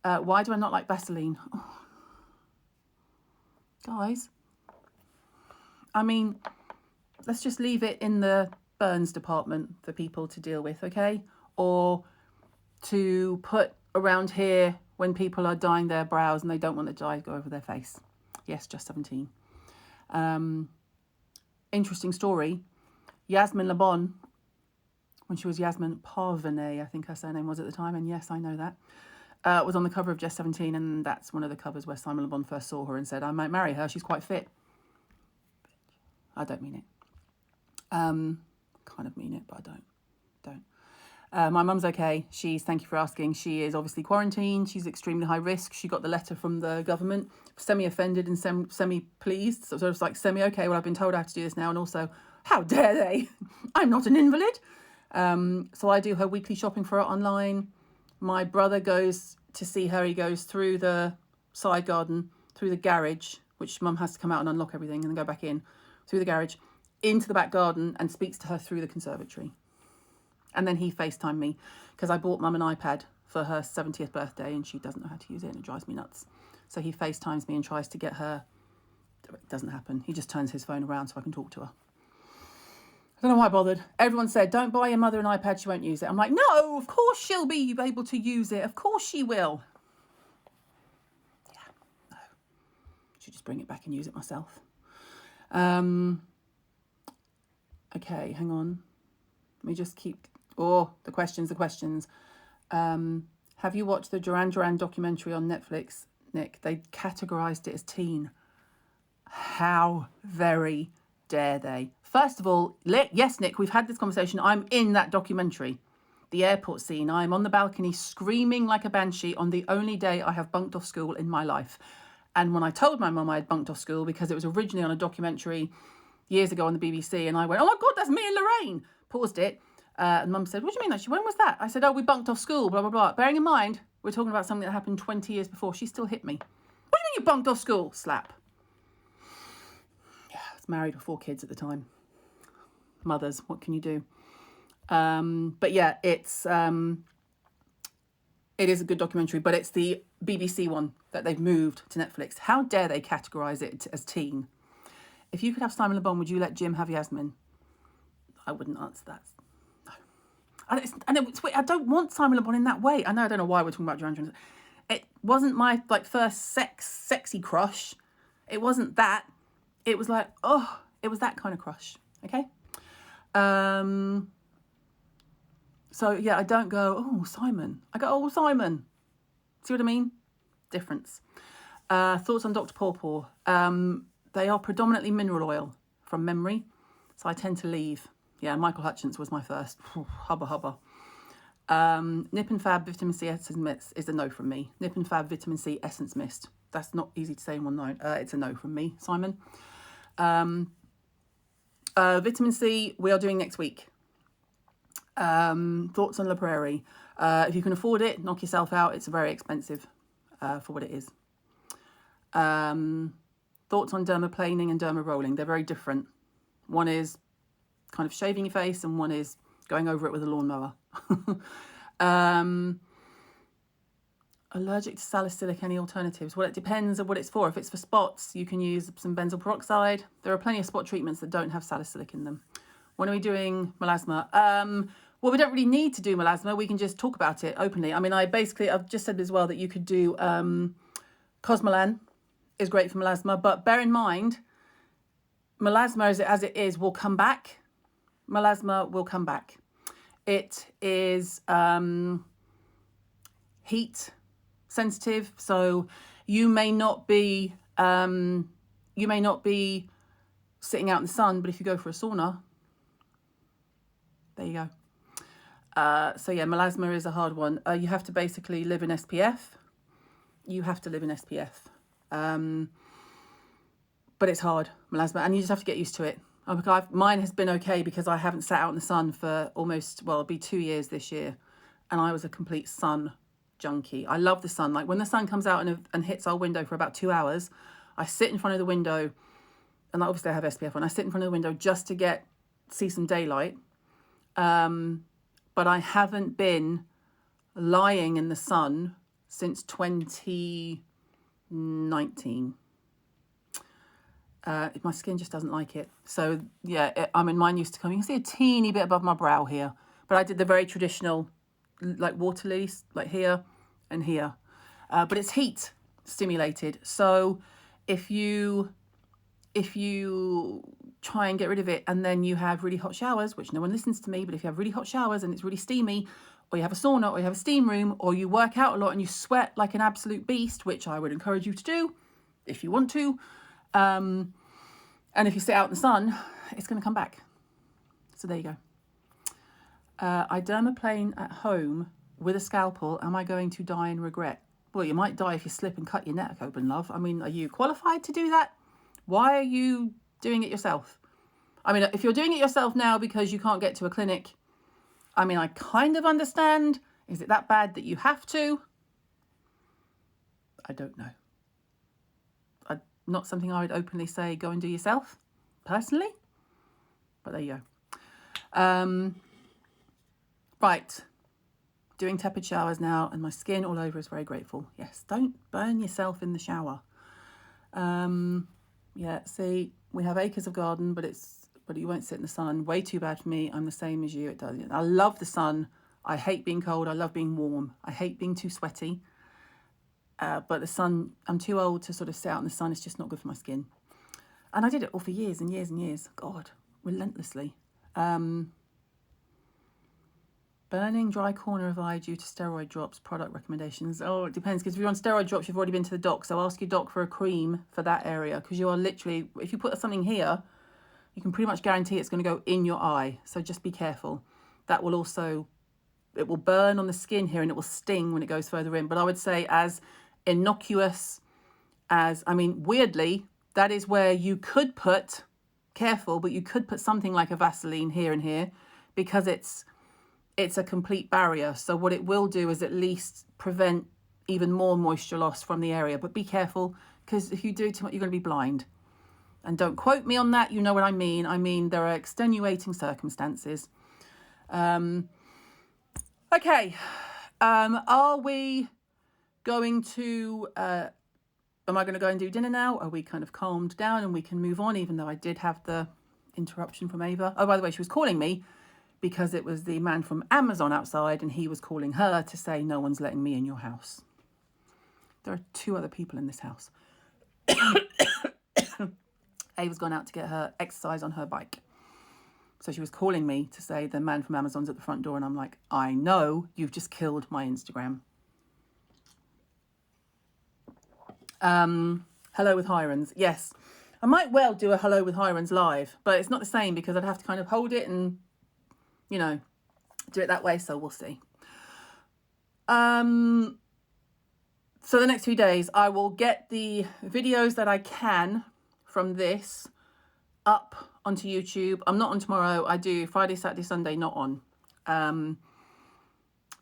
Why do I not like Vaseline? Oh. Guys. I mean, let's just leave it in the burns department for people to deal with, okay? Or to put around here when people are dyeing their brows and they don't want the dye to go over their face. Yes, Just 17. Interesting story. Yasmin Labon, when she was Yasmin Parvenet, I think her surname was at the time, and yes, I know that, was on the cover of Just 17, and that's one of the covers where Simon Le Bon first saw her and said, I might marry her, she's quite fit. I don't mean it. Kind of mean it, but I don't. My mum's okay. Thank you for asking. She is obviously quarantined. She's extremely high risk. She got the letter from the government, semi-offended and semi-pleased. So it's like semi-okay, well, I've been told I have to do this now. And also, how dare they? I'm not an invalid. So I do her weekly shopping for her online. My brother goes to see her. He goes through the side garden, through the garage, which mum has to come out and unlock everything and then go back in, through the garage, into the back garden and speaks to her through the conservatory. And then he FaceTimed me because I bought mum an iPad for her 70th birthday and she doesn't know how to use it and it drives me nuts. So he FaceTimes me and tries to get her. It doesn't happen. He just turns his phone around so I can talk to her. I don't know why I bothered. Everyone said, don't buy your mother an iPad, she won't use it. I'm like, no, of course she'll be able to use it. Of course she will. Yeah, no. Should just bring it back and use it myself. Okay, hang on. Let me just keep... the questions. Have you watched the Duran Duran documentary on Netflix, Nick? They categorised it as teen. How very dare they? First of all, yes, Nick, we've had this conversation. I'm in that documentary. The airport scene. I'm on the balcony screaming like a banshee on the only day I have bunked off school in my life. And when I told my mum I had bunked off school because it was originally on a documentary years ago on the BBC, and I went, oh my God, that's me and Lorraine. Paused it. And mum said, what do you mean actually? When was that? I said, we bunked off school, blah, blah, blah. Bearing in mind, we're talking about something that happened 20 years before. She still hit me. What do you mean you bunked off school? Slap. Yeah, I was married with 4 kids at the time. Mothers, what can you do? But yeah, it is a good documentary, but it's the BBC one that they've moved to Netflix. How dare they categorise it as teen? If you could have Simon Le Bon, would you let Jim have Yasmin? I wouldn't answer that. No. I don't want Simon Le Bon in that way. I don't know why we're talking about Duran Duran. It wasn't my first sexy crush. It wasn't that. It was like, it was that kind of crush. Okay? So yeah, I don't go, Simon. I go, Simon. See what I mean? Difference. Thoughts on Dr. Pawpaw. They are predominantly mineral oil from memory. So I tend to leave. Yeah, Michael Hutchins was my first. Hubba. Nip and Fab Vitamin C Essence Mist is a no from me. Nip and Fab Vitamin C Essence Mist. That's not easy to say in one line. It's a no from me, Simon. Vitamin C, we are doing next week. Thoughts on La Prairie. If you can afford it, knock yourself out. It's very expensive for what it is. Thoughts on dermaplaning and dermarolling. They're very different. One is kind of shaving your face and one is going over it with a lawnmower. Allergic to salicylic, any alternatives? Well, it depends on what it's for. If it's for spots, you can use some benzoyl peroxide. There are plenty of spot treatments that don't have salicylic in them. When are we doing melasma? Well, we don't really need to do melasma. We can just talk about it openly. I mean, I've just said as well that you could do Cosmolan is great for melasma, but bear in mind, melasma as it is will come back. Melasma will come back. It is heat sensitive, so you may not be You may not be sitting out in the sun, but if you go for a sauna, there you go. So yeah, melasma is a hard one. You have to basically live in SPF. You have to live in SPF. But it's hard, melasma, and you just have to get used to it. Mine has been okay because I haven't sat out in the sun for almost, well, it'll be 2 years this year. And I was a complete sun junkie. I love the sun. Like when the sun comes out and hits our window for about 2 hours, I sit in front of the window, and obviously I have SPF on. I sit in front of the window just to see some daylight. But I haven't been lying in the sun since 2019. My skin just doesn't like it. So yeah, mine used to come. You can see a teeny bit above my brow here, but I did the very traditional, like water lilies, like here and here. But it's heat stimulated. So if you try and get rid of it and then you have really hot showers, which no one listens to me, but if you have really hot showers and it's really steamy, or you have a sauna, or you have a steam room, or you work out a lot and you sweat like an absolute beast, which I would encourage you to do if you want to, and if you sit out in the sun, it's going to come back. So there you go. I dermaplane at home with a scalpel. Am I going to die in regret? Well, you might die if you slip and cut your neck open, love. I mean, are you qualified to do that? Why are you doing it yourself? I mean, if you're doing it yourself now because you can't get to a clinic, I mean, I kind of understand. Is it that bad that you have to? I don't know. Not something I would openly say, go and do yourself, personally. But there you go. Right. Doing tepid showers now, and my skin all over is very grateful. Yes, don't burn yourself in the shower. Yeah, see, we have acres of garden, but you won't sit in the sun. Way too bad for me. I'm the same as you. It does. I love the sun. I hate being cold. I love being warm. I hate being too sweaty. But the sun, I'm too old to sort of sit out in the sun. It's just not good for my skin. And I did it all for years and years and years. God, relentlessly. Burning dry corner of eye due to steroid drops, product recommendations. Oh, it depends, because if you're on steroid drops, you've already been to the doc. So ask your doc for a cream for that area, because you are literally, if you put something here, you can pretty much guarantee it's going to go in your eye. So just be careful. That will also, it will burn on the skin here and it will sting when it goes further in. But I would say as innocuous as, I mean, weirdly, that is where you could put, careful, but you could put something like a Vaseline here and here, because it's a complete barrier. So what it will do is at least prevent even more moisture loss from the area. But be careful, because if you do too much, you're going to be blind. And don't quote me on that. You know what I mean. I mean, there are extenuating circumstances. Okay. Are we going to, am I going to go and do dinner now? Are we kind of calmed down and we can move on, even though I did have the interruption from Ava? Oh, by the way, she was calling me because it was the man from Amazon outside, and he was calling her to say, no one's letting me in your house. There are 2 other people in this house. Ava's gone out to get her exercise on her bike. So she was calling me to say the man from Amazon's at the front door, and I'm like, I know, you've just killed my Instagram. Hello with Hirons. Yes, I might well do a hello with Hirons live, but it's not the same because I'd have to kind of hold it and, you know, do it that way. So we'll see. So the next few days, I will get the videos that I can from this up onto YouTube. I'm not on tomorrow. I do Friday, Saturday, Sunday, not on.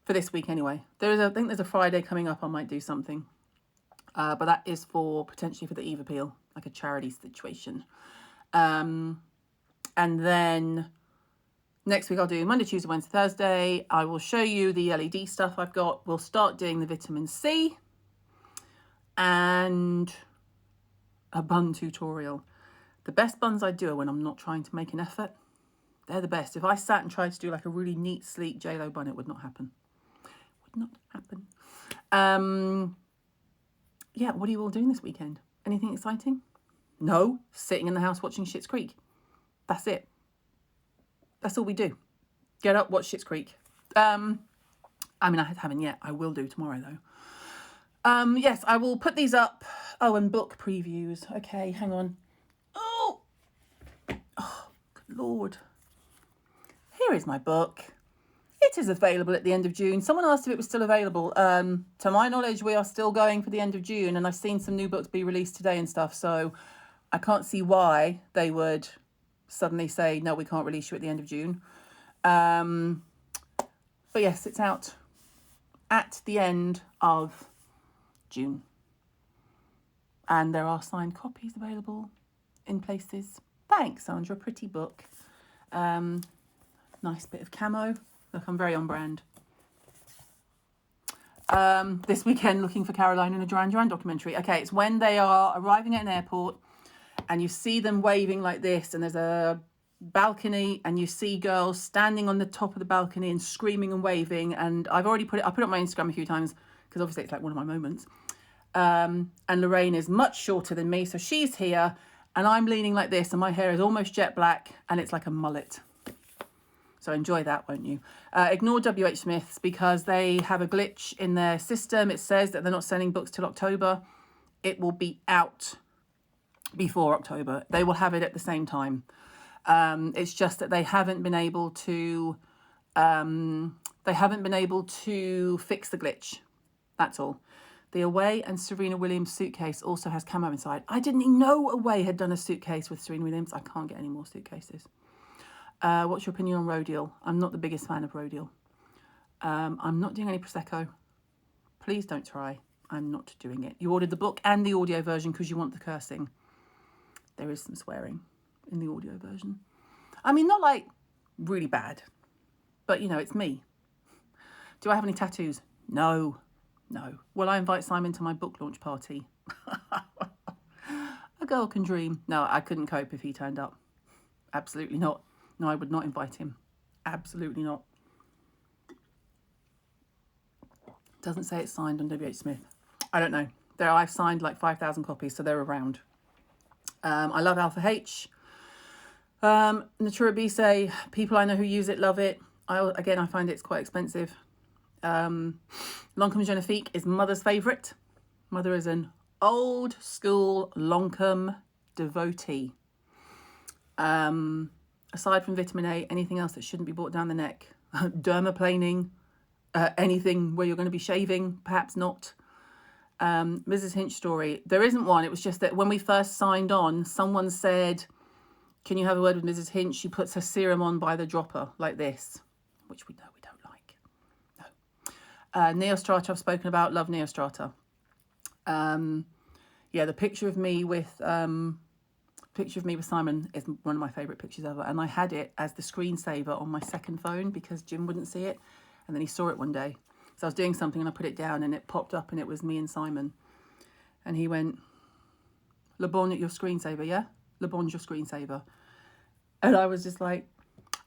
For this week anyway. I think there's a Friday coming up. I might do something. But that is potentially for the Eve appeal, like a charity situation. And then next week I'll do Monday, Tuesday, Wednesday, Thursday. I will show you the LED stuff I've got. We'll start doing the vitamin C and a bun tutorial. The best buns I do are when I'm not trying to make an effort. They're the best. If I sat and tried to do like a really neat, sleek JLo bun, it would not happen. Would not happen. Yeah, what are you all doing this weekend? Anything exciting? No, sitting in the house watching Schitt's Creek. That's it. That's all we do. Get up, watch Schitt's Creek. I mean, I haven't yet. I will do tomorrow, though. Yes, I will put these up. Oh, and book previews. Okay, hang on. Oh, good Lord. Here is my book. It is available at the end of June. Someone asked if it was still available. To my knowledge, we are still going for the end of June, and I've seen some new books be released today and stuff, so I can't see why they would suddenly say, no, we can't release you at the end of June. But yes, it's out at the end of June. And there are signed copies available in places. Thanks, Sandra. Pretty book. Nice bit of camo. Look, I'm very on brand. This weekend, looking for Caroline in a Duran Duran documentary. Okay, it's when they are arriving at an airport and you see them waving like this, and there's a balcony and you see girls standing on the top of the balcony and screaming and waving. And I put it on my Instagram a few times because obviously it's like one of my moments. And Lorraine is much shorter than me, so she's here and I'm leaning like this and my hair is almost jet black and it's like a mullet. So enjoy that, won't you? Ignore WH Smith's because they have a glitch in their system. It says that they're not sending books till October. It will be out before October. They will have it at the same time. It's just that they haven't been able to fix the glitch. That's all. The Away and Serena Williams suitcase also has camo inside. I didn't even know Away had done a suitcase with Serena Williams. I can't get any more suitcases. What's your opinion on Rhodial? I'm not the biggest fan of Rhodial. I'm not doing any Prosecco. Please don't try. I'm not doing it. You ordered the book and the audio version because you want the cursing. There is some swearing in the audio version. I mean, not like really bad, but you know, it's me. Do I have any tattoos? No. Will I invite Simon to my book launch party? A girl can dream. No, I couldn't cope if he turned up. Absolutely not. No, I would not invite him. Absolutely not. Doesn't say it's signed on WH Smith. I don't know. I've signed like 5,000 copies, so they're around. I love Alpha H. Natura B say, people I know who use it love it. I find it's quite expensive. Lancome Genifique is Mother's favourite. Mother is an old school Lancome devotee. Aside from vitamin A, anything else that shouldn't be brought down the neck? Dermaplaning, anything where you're going to be shaving, perhaps not. Mrs. Hinch story. There isn't one. It was just that when we first signed on, someone said, can you have a word with Mrs. Hinch? She puts her serum on by the dropper like this, which we know we don't like. No. Neostrata I've spoken about. Love Neostrata. The picture of me with Simon is one of my favourite pictures ever. And I had it as the screensaver on my second phone because Jim wouldn't see it. And then he saw it one day. So I was doing something and I put it down and it popped up and it was me and Simon. And he went, Le Bon, your screensaver, yeah? Le Bon's your screensaver. And I was just like,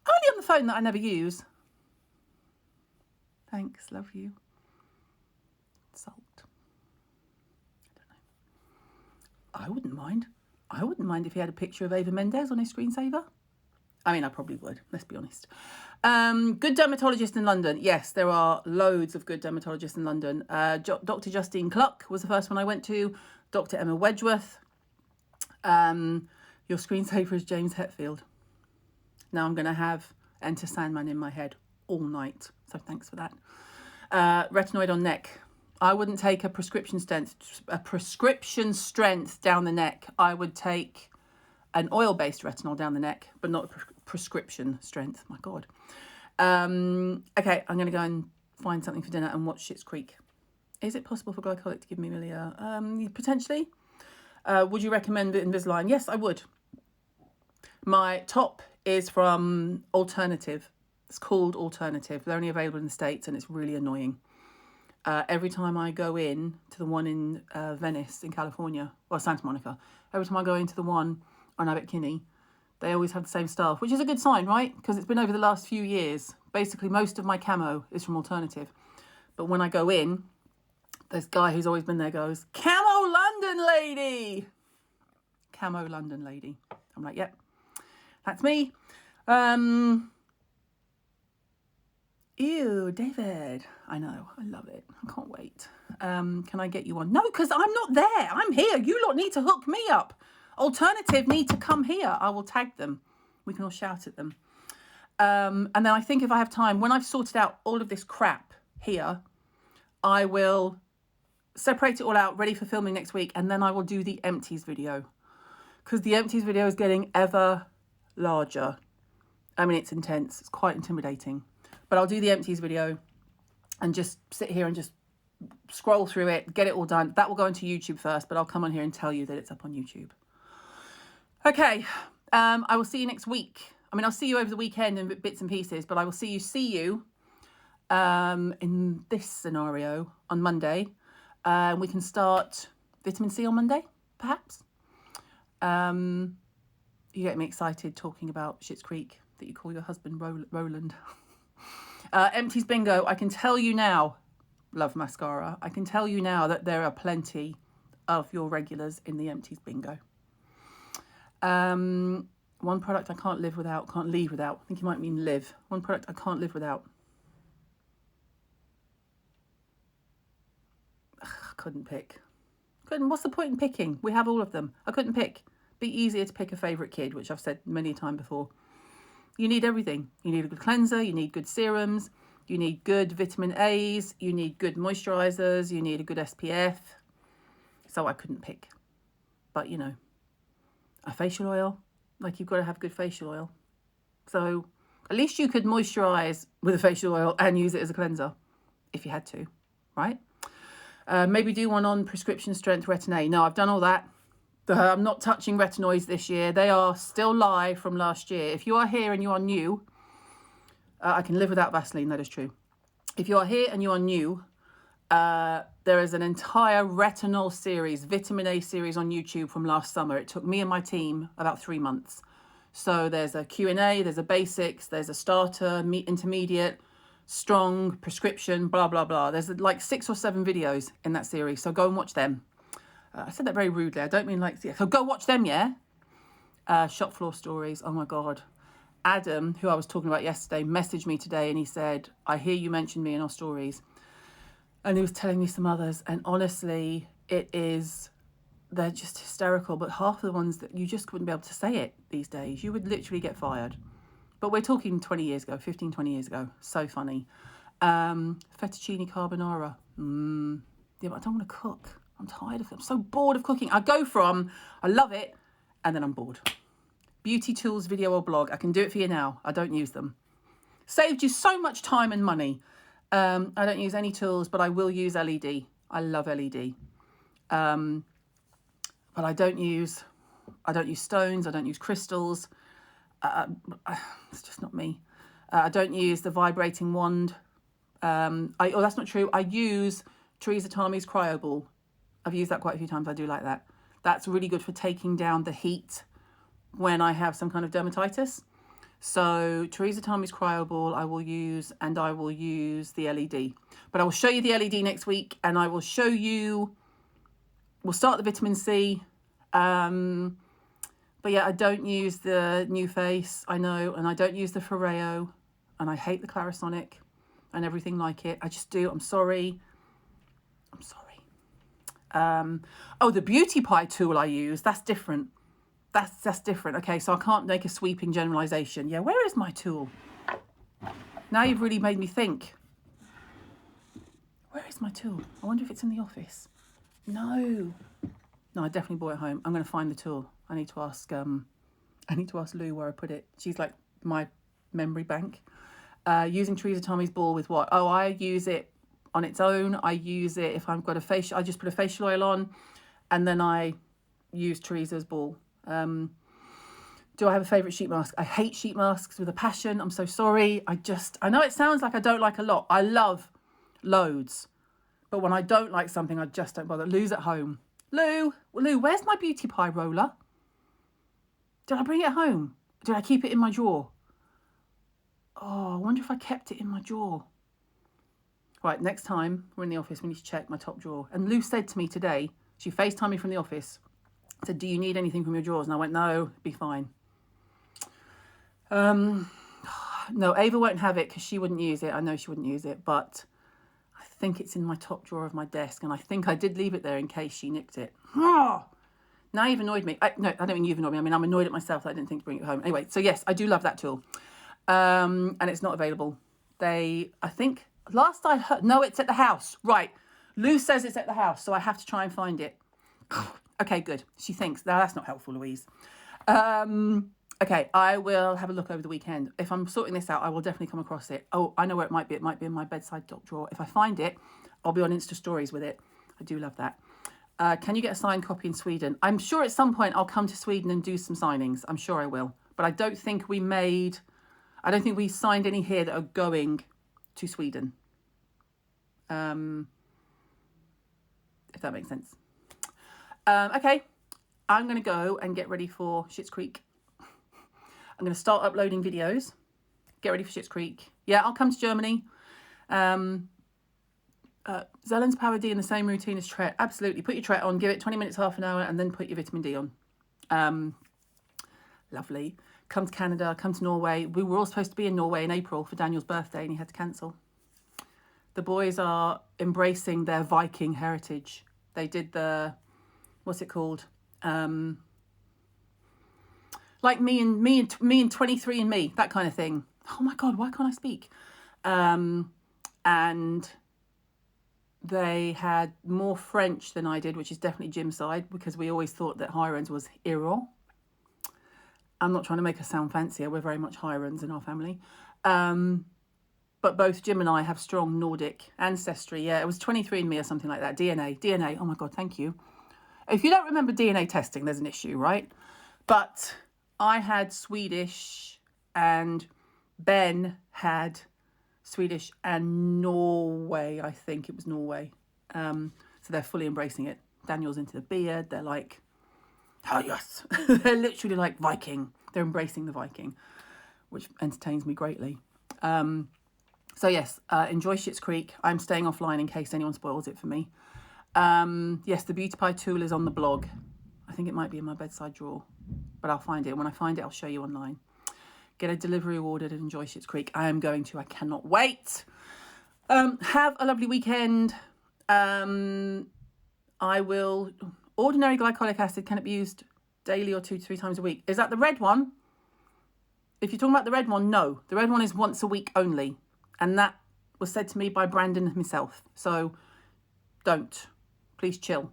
only on the phone that I never use. Thanks, love you. Salt. I don't know. I wouldn't mind. I wouldn't mind if he had a picture of Ava Mendes on his screensaver. I mean, I probably would, let's be honest. Good dermatologist in London. Yes, there are loads of good dermatologists in London. Dr. Justine Cluck was the first one I went to. Dr. Emma Wedgeworth. Your screensaver is James Hetfield. Now I'm going to have Enter Sandman in my head all night. So thanks for that. Retinoid on neck. I wouldn't take a prescription strength down the neck. I would take an oil-based retinol down the neck, but not a prescription strength. My God. Okay, I'm going to go and find something for dinner and watch Schitt's Creek. Is it possible for glycolic to give me milia? Potentially. Would you recommend Invisalign? Yes, I would. My top is from Alternative. It's called Alternative. They're only available in the States and it's really annoying. Every time I go in to the one in Venice in California, or Santa Monica, every time I go into the one on Abbot Kinney, they always have the same staff, which is a good sign, right? Because it's been over the last few years. Basically, most of my camo is from Alternative. But when I go in, this guy who's always been there goes, Camo London lady! Camo London lady. I'm like, yep, that's me. Ew, David. I know, I love it. I can't wait. Can I get you one? No, because I'm not there. I'm here. You lot need to hook me up. Alternative need to come here. I will tag them. We can all shout at them. And then I think if I have time, when I've sorted out all of this crap here, I will separate it all out, ready for filming next week. And then I will do the empties video, because the empties video is getting ever larger. I mean, it's intense. It's quite intimidating. But I'll do the empties video and just sit here and just scroll through it, get it all done. That will go into YouTube first, but I'll come on here and tell you that it's up on YouTube. Okay, I will see you next week. I mean, I'll see you over the weekend in bits and pieces, but I will see you in this scenario on Monday. We can start vitamin C on Monday, perhaps. You get me excited talking about Schitt's Creek that you call your husband Roland. Empties bingo. I can tell you now, love mascara. I can tell you now that there are plenty of your regulars in the empties bingo. One product I can't leave without. I think you might mean live. One product I can't live without. I couldn't pick. What's the point in picking? We have all of them. I couldn't pick. Be easier to pick a favourite kid, which I've said many a time before. You need everything. You need a good cleanser. You need good serums. You need good vitamin A's. You need good moisturisers. You need a good SPF. So I couldn't pick. But, you know, a facial oil. Like, you've got to have good facial oil. So at least you could moisturise with a facial oil and use it as a cleanser if you had to, right? Maybe do one on prescription strength retin-A. No, I've done all that. I'm not touching retinoids this year. They are still live from last year. If you are here and you are new, I can live without Vaseline, that is true. If you are here and you are new, there is an entire retinol series, vitamin A series on YouTube from last summer. It took me and my team about 3 months. So there's a Q&A, there's a basics, there's a starter, intermediate, strong, prescription, blah, blah, blah. There's like 6 or 7 videos in that series. So go and watch them. I said that very rudely. I don't mean like... So go watch them, yeah? Shop floor stories. Oh, my God. Adam, who I was talking about yesterday, messaged me today and he said, I hear you mention me in our stories. And he was telling me some others. And honestly, they're just hysterical. But half of the ones that you just wouldn't be able to say it these days. You would literally get fired. But we're talking 20 years ago, 15, 20 years ago. So funny. Fettuccine carbonara. Yeah, but I don't want to cook. I'm tired of it. I'm so bored of cooking. I go from, I love it, and then I'm bored. Beauty tools, video or blog. I can do it for you now. I don't use them. Saved you so much time and money. I don't use any tools, but I will use LED. I love LED. But I don't use stones. I don't use crystals. It's just not me. I don't use the vibrating wand. That's not true. I use Teresa Tami's Cryo Ball. I've used that quite a few times. I do like that. That's really good for taking down the heat when I have some kind of dermatitis. So Teresa Tami's Cryo Ball I will use, and I will use the LED. But I will show you the LED next week, and I will show you, we'll start the vitamin C. But yeah, I don't use the New Face, I know, and I don't use the Foreo, and I hate the Clarisonic and everything like it. I just do. I'm sorry. The Beauty Pie tool I use, that's different. That's different. Okay, so I can't make a sweeping generalization. Yeah, where is my tool? Now you've really made me think. Where is my tool? I wonder if it's in the office. No, I definitely brought it home. I'm going to find the tool. I need to ask Lou where I put it. She's like my memory bank. Using Teresa Tami's ball with what? Oh, I use it on its own. I use it if I've got a facial. I just put a facial oil on, and then I use Teresa's ball. Do I have a favourite sheet mask? I hate sheet masks with a passion. I'm so sorry. I know it sounds like I don't like a lot. I love loads. But when I don't like something, I just don't bother. Lou's at home. Lou, where's my Beauty Pie roller? Did I bring it home? Did I keep it in my drawer? Oh, I wonder if I kept it in my drawer. Right, next time we're in the office, we need to check my top drawer. And Lou said to me today, she FaceTimed me from the office, said, do you need anything from your drawers? And I went, no, be fine. No, Ava won't have it because she wouldn't use it. I know she wouldn't use it, but I think it's in my top drawer of my desk, and I think I did leave it there in case she nicked it. Oh, now you've annoyed me. No, I don't mean you've annoyed me. I mean, I'm annoyed at myself that I didn't think to bring it home. Anyway, so yes, I do love that tool. And it's not available. I think, last I heard, no, it's at the house. Right. Lou says it's at the house, so I have to try and find it. Okay, good. She thinks. No, that's not helpful, Louise. Okay, I will have a look over the weekend. If I'm sorting this out, I will definitely come across it. Oh, I know where it might be. It might be in my bedside dock drawer. If I find it, I'll be on Insta stories with it. I do love that. Can you get a signed copy in Sweden? I'm sure at some point I'll come to Sweden and do some signings. I'm sure I will. But I don't think we signed any here that are going to Sweden. If that makes sense. Okay, I'm going to go and get ready for Schitt's Creek. I'm going to start uploading videos. Get ready for Schitt's Creek. Yeah, I'll come to Germany. Zellen's Power D in the same routine as Tret. Absolutely. Put your Tret on, give it 20 minutes, half an hour, and then put your vitamin D on. Lovely. Come to Canada, come to Norway. We were all supposed to be in Norway in April for Daniel's birthday, and he had to cancel. The boys are embracing their Viking heritage. They did what's it called? Like me and 23andMe, that kind of thing. Oh my God, why can't I speak? And they had more French than I did, which is definitely Jim's side, because we always thought that Hirons was Hirons. I'm not trying to make us sound fancier. We're very much Hirons in our family. But both Jim and I have strong Nordic ancestry. Yeah, it was 23andMe or something like that. DNA. Oh my God, thank you. If you don't remember DNA testing, there's an issue, right? But I had Swedish and Ben had Swedish and Norway. I think it was Norway. So they're fully embracing it. Daniel's into the beard. They're like, oh yes. They're literally like Viking. They're embracing the Viking, which entertains me greatly. So yes, enjoy Schitt's Creek. I'm staying offline in case anyone spoils it for me. Yes, the Beauty Pie tool is on the blog. I think it might be in my bedside drawer, but I'll find it. When I find it, I'll show you online. Get a delivery ordered and enjoy Schitt's Creek. I am going to. I cannot wait. Have a lovely weekend. I will... Ordinary glycolic acid, can it be used daily or 2 to 3 times a week? Is that the red one? If you're talking about the red one, no. The red one is once a week only. And that was said to me by Brandon himself. So don't. Please chill.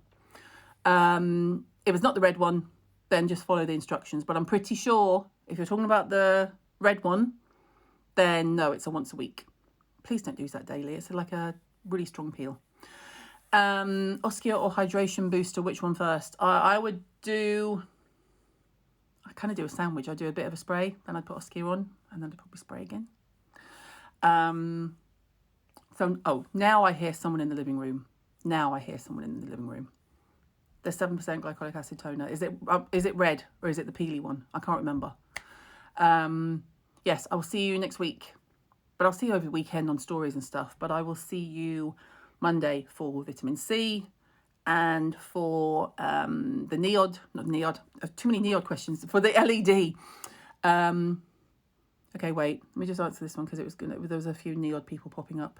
If it's not the red one, then just follow the instructions. But I'm pretty sure if you're talking about the red one, then no, it's a once a week. Please don't use that daily. It's like a really strong peel. Oskia or hydration booster, which one first? I would do... I kind of do a sandwich. I do a bit of a spray, then I'd put Oskia on, and then I'd probably spray again. Now I hear someone in the living room. The 7% glycolic acid toner. Is it red or is it the peely one? I can't remember. Yes, I will see you next week. But I'll see you over the weekend on stories and stuff. But I will see you Monday for vitamin C and for the too many NEOD questions, for the LED. Okay, wait, let me just answer this one because there was a few NEOD people popping up.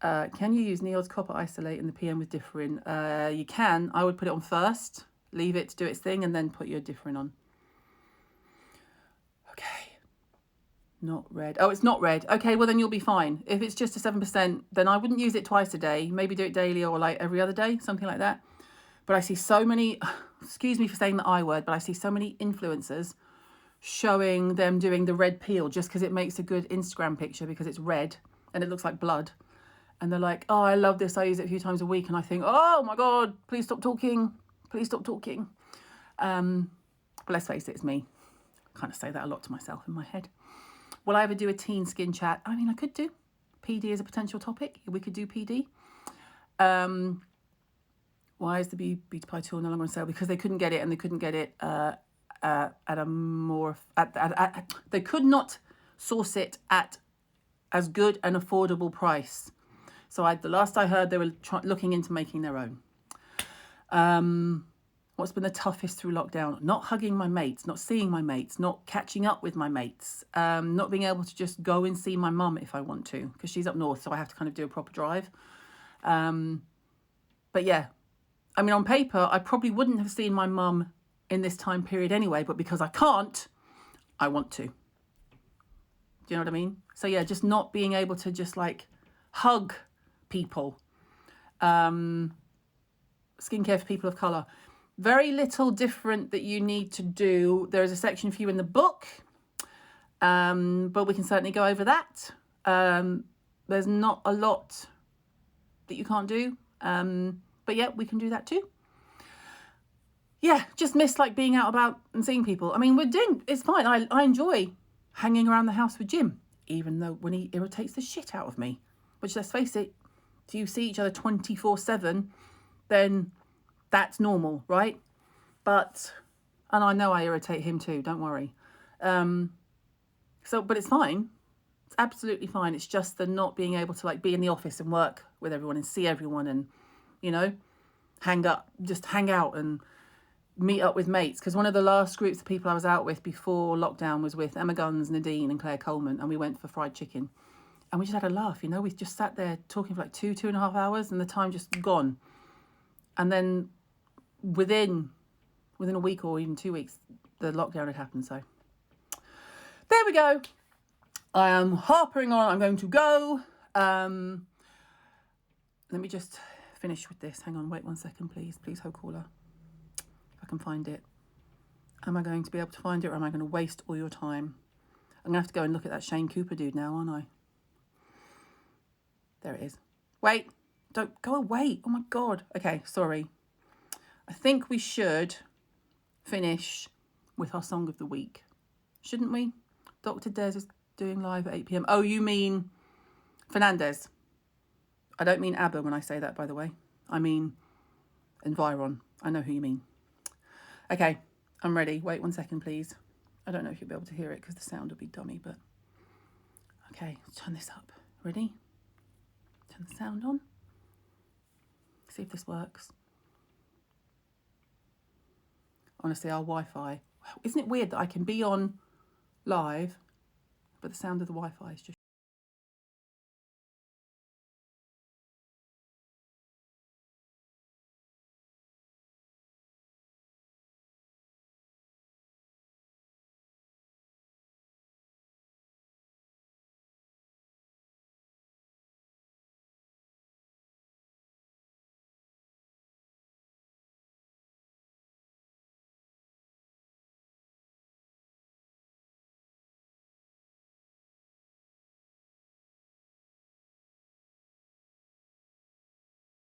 Can you use NEOD's copper isolate in the PM with differin? You can. I would put it on first, leave it to do its thing, and then put your differin on. Okay. Not red. Oh, it's not red. Okay, well then you'll be fine. If it's just a 7%, then I wouldn't use it twice a day. Maybe do it daily or like every other day, something like that. But I see so many, excuse me for saying the I word, but I see so many influencers showing them doing the red peel just because it makes a good Instagram picture because it's red and it looks like blood. And they're like, oh, I love this. I use it a few times a week. And I think, oh my God, please stop talking. Please stop talking. But let's face it, it's me. I kind of say that a lot to myself in my head. Will I ever do a teen skin chat? I mean, I could do. PD is a potential topic. We could do PD. Why is the Beauty Pie tool no longer on sale? Because they couldn't get it, and they couldn't get it at a more... they could not source it at as good an affordable price. So the last I heard, they were looking into making their own. What's been the toughest through lockdown? Not hugging my mates, not seeing my mates, not catching up with my mates, not being able to just go and see my mum if I want to, because she's up north, so I have to kind of do a proper drive. But yeah, I mean, on paper, I probably wouldn't have seen my mum in this time period anyway, but because I can't, I want to. Do you know what I mean? So yeah, just not being able to just like hug people. Skincare for people of colour. Very little different that you need to do. There is a section for you in the book, but we can certainly go over that. There's not a lot that you can't do, but yeah, we can do that too. Yeah, just miss like being out about and seeing people. I mean, it's fine. I enjoy hanging around the house with Jim, even though when he irritates the shit out of me, which, let's face it, if you see each other 24/7, then that's normal, right? But, and I know I irritate him too, don't worry. But it's fine. It's absolutely fine. It's just the not being able to like be in the office and work with everyone and see everyone and, you know, hang out and meet up with mates. Because one of the last groups of people I was out with before lockdown was with Emma Guns, Nadine and Claire Coleman, and we went for fried chicken. And we just had a laugh, you know. We just sat there talking for like 2.5 hours and the time just gone. And then within a week or even 2 weeks, the lockdown had happened. So there we go. I am harpering on. I'm going to go. Let me just finish with this. Hang on, wait 1 second, please. Please, ho caller. If I can find it. Am I going to be able to find it, or am I going to waste all your time? I'm going to have to go and look at that Shane Cooper dude now, aren't I? There it is. Wait. Don't go away. Oh my God. Okay, sorry. I think we should finish with our song of the week. Shouldn't we? Dr. Des is doing live at 8 p.m. Oh, you mean Fernandez. I don't mean ABBA when I say that, by the way. I mean Environ. I know who you mean. Okay, I'm ready. Wait 1 second, please. I don't know if you'll be able to hear it because the sound will be dummy, but... Okay, let's turn this up. Ready? Turn the sound on. See if this works. Honestly, our Wi-Fi. Isn't it weird that I can be on live, but the sound of the Wi-Fi is just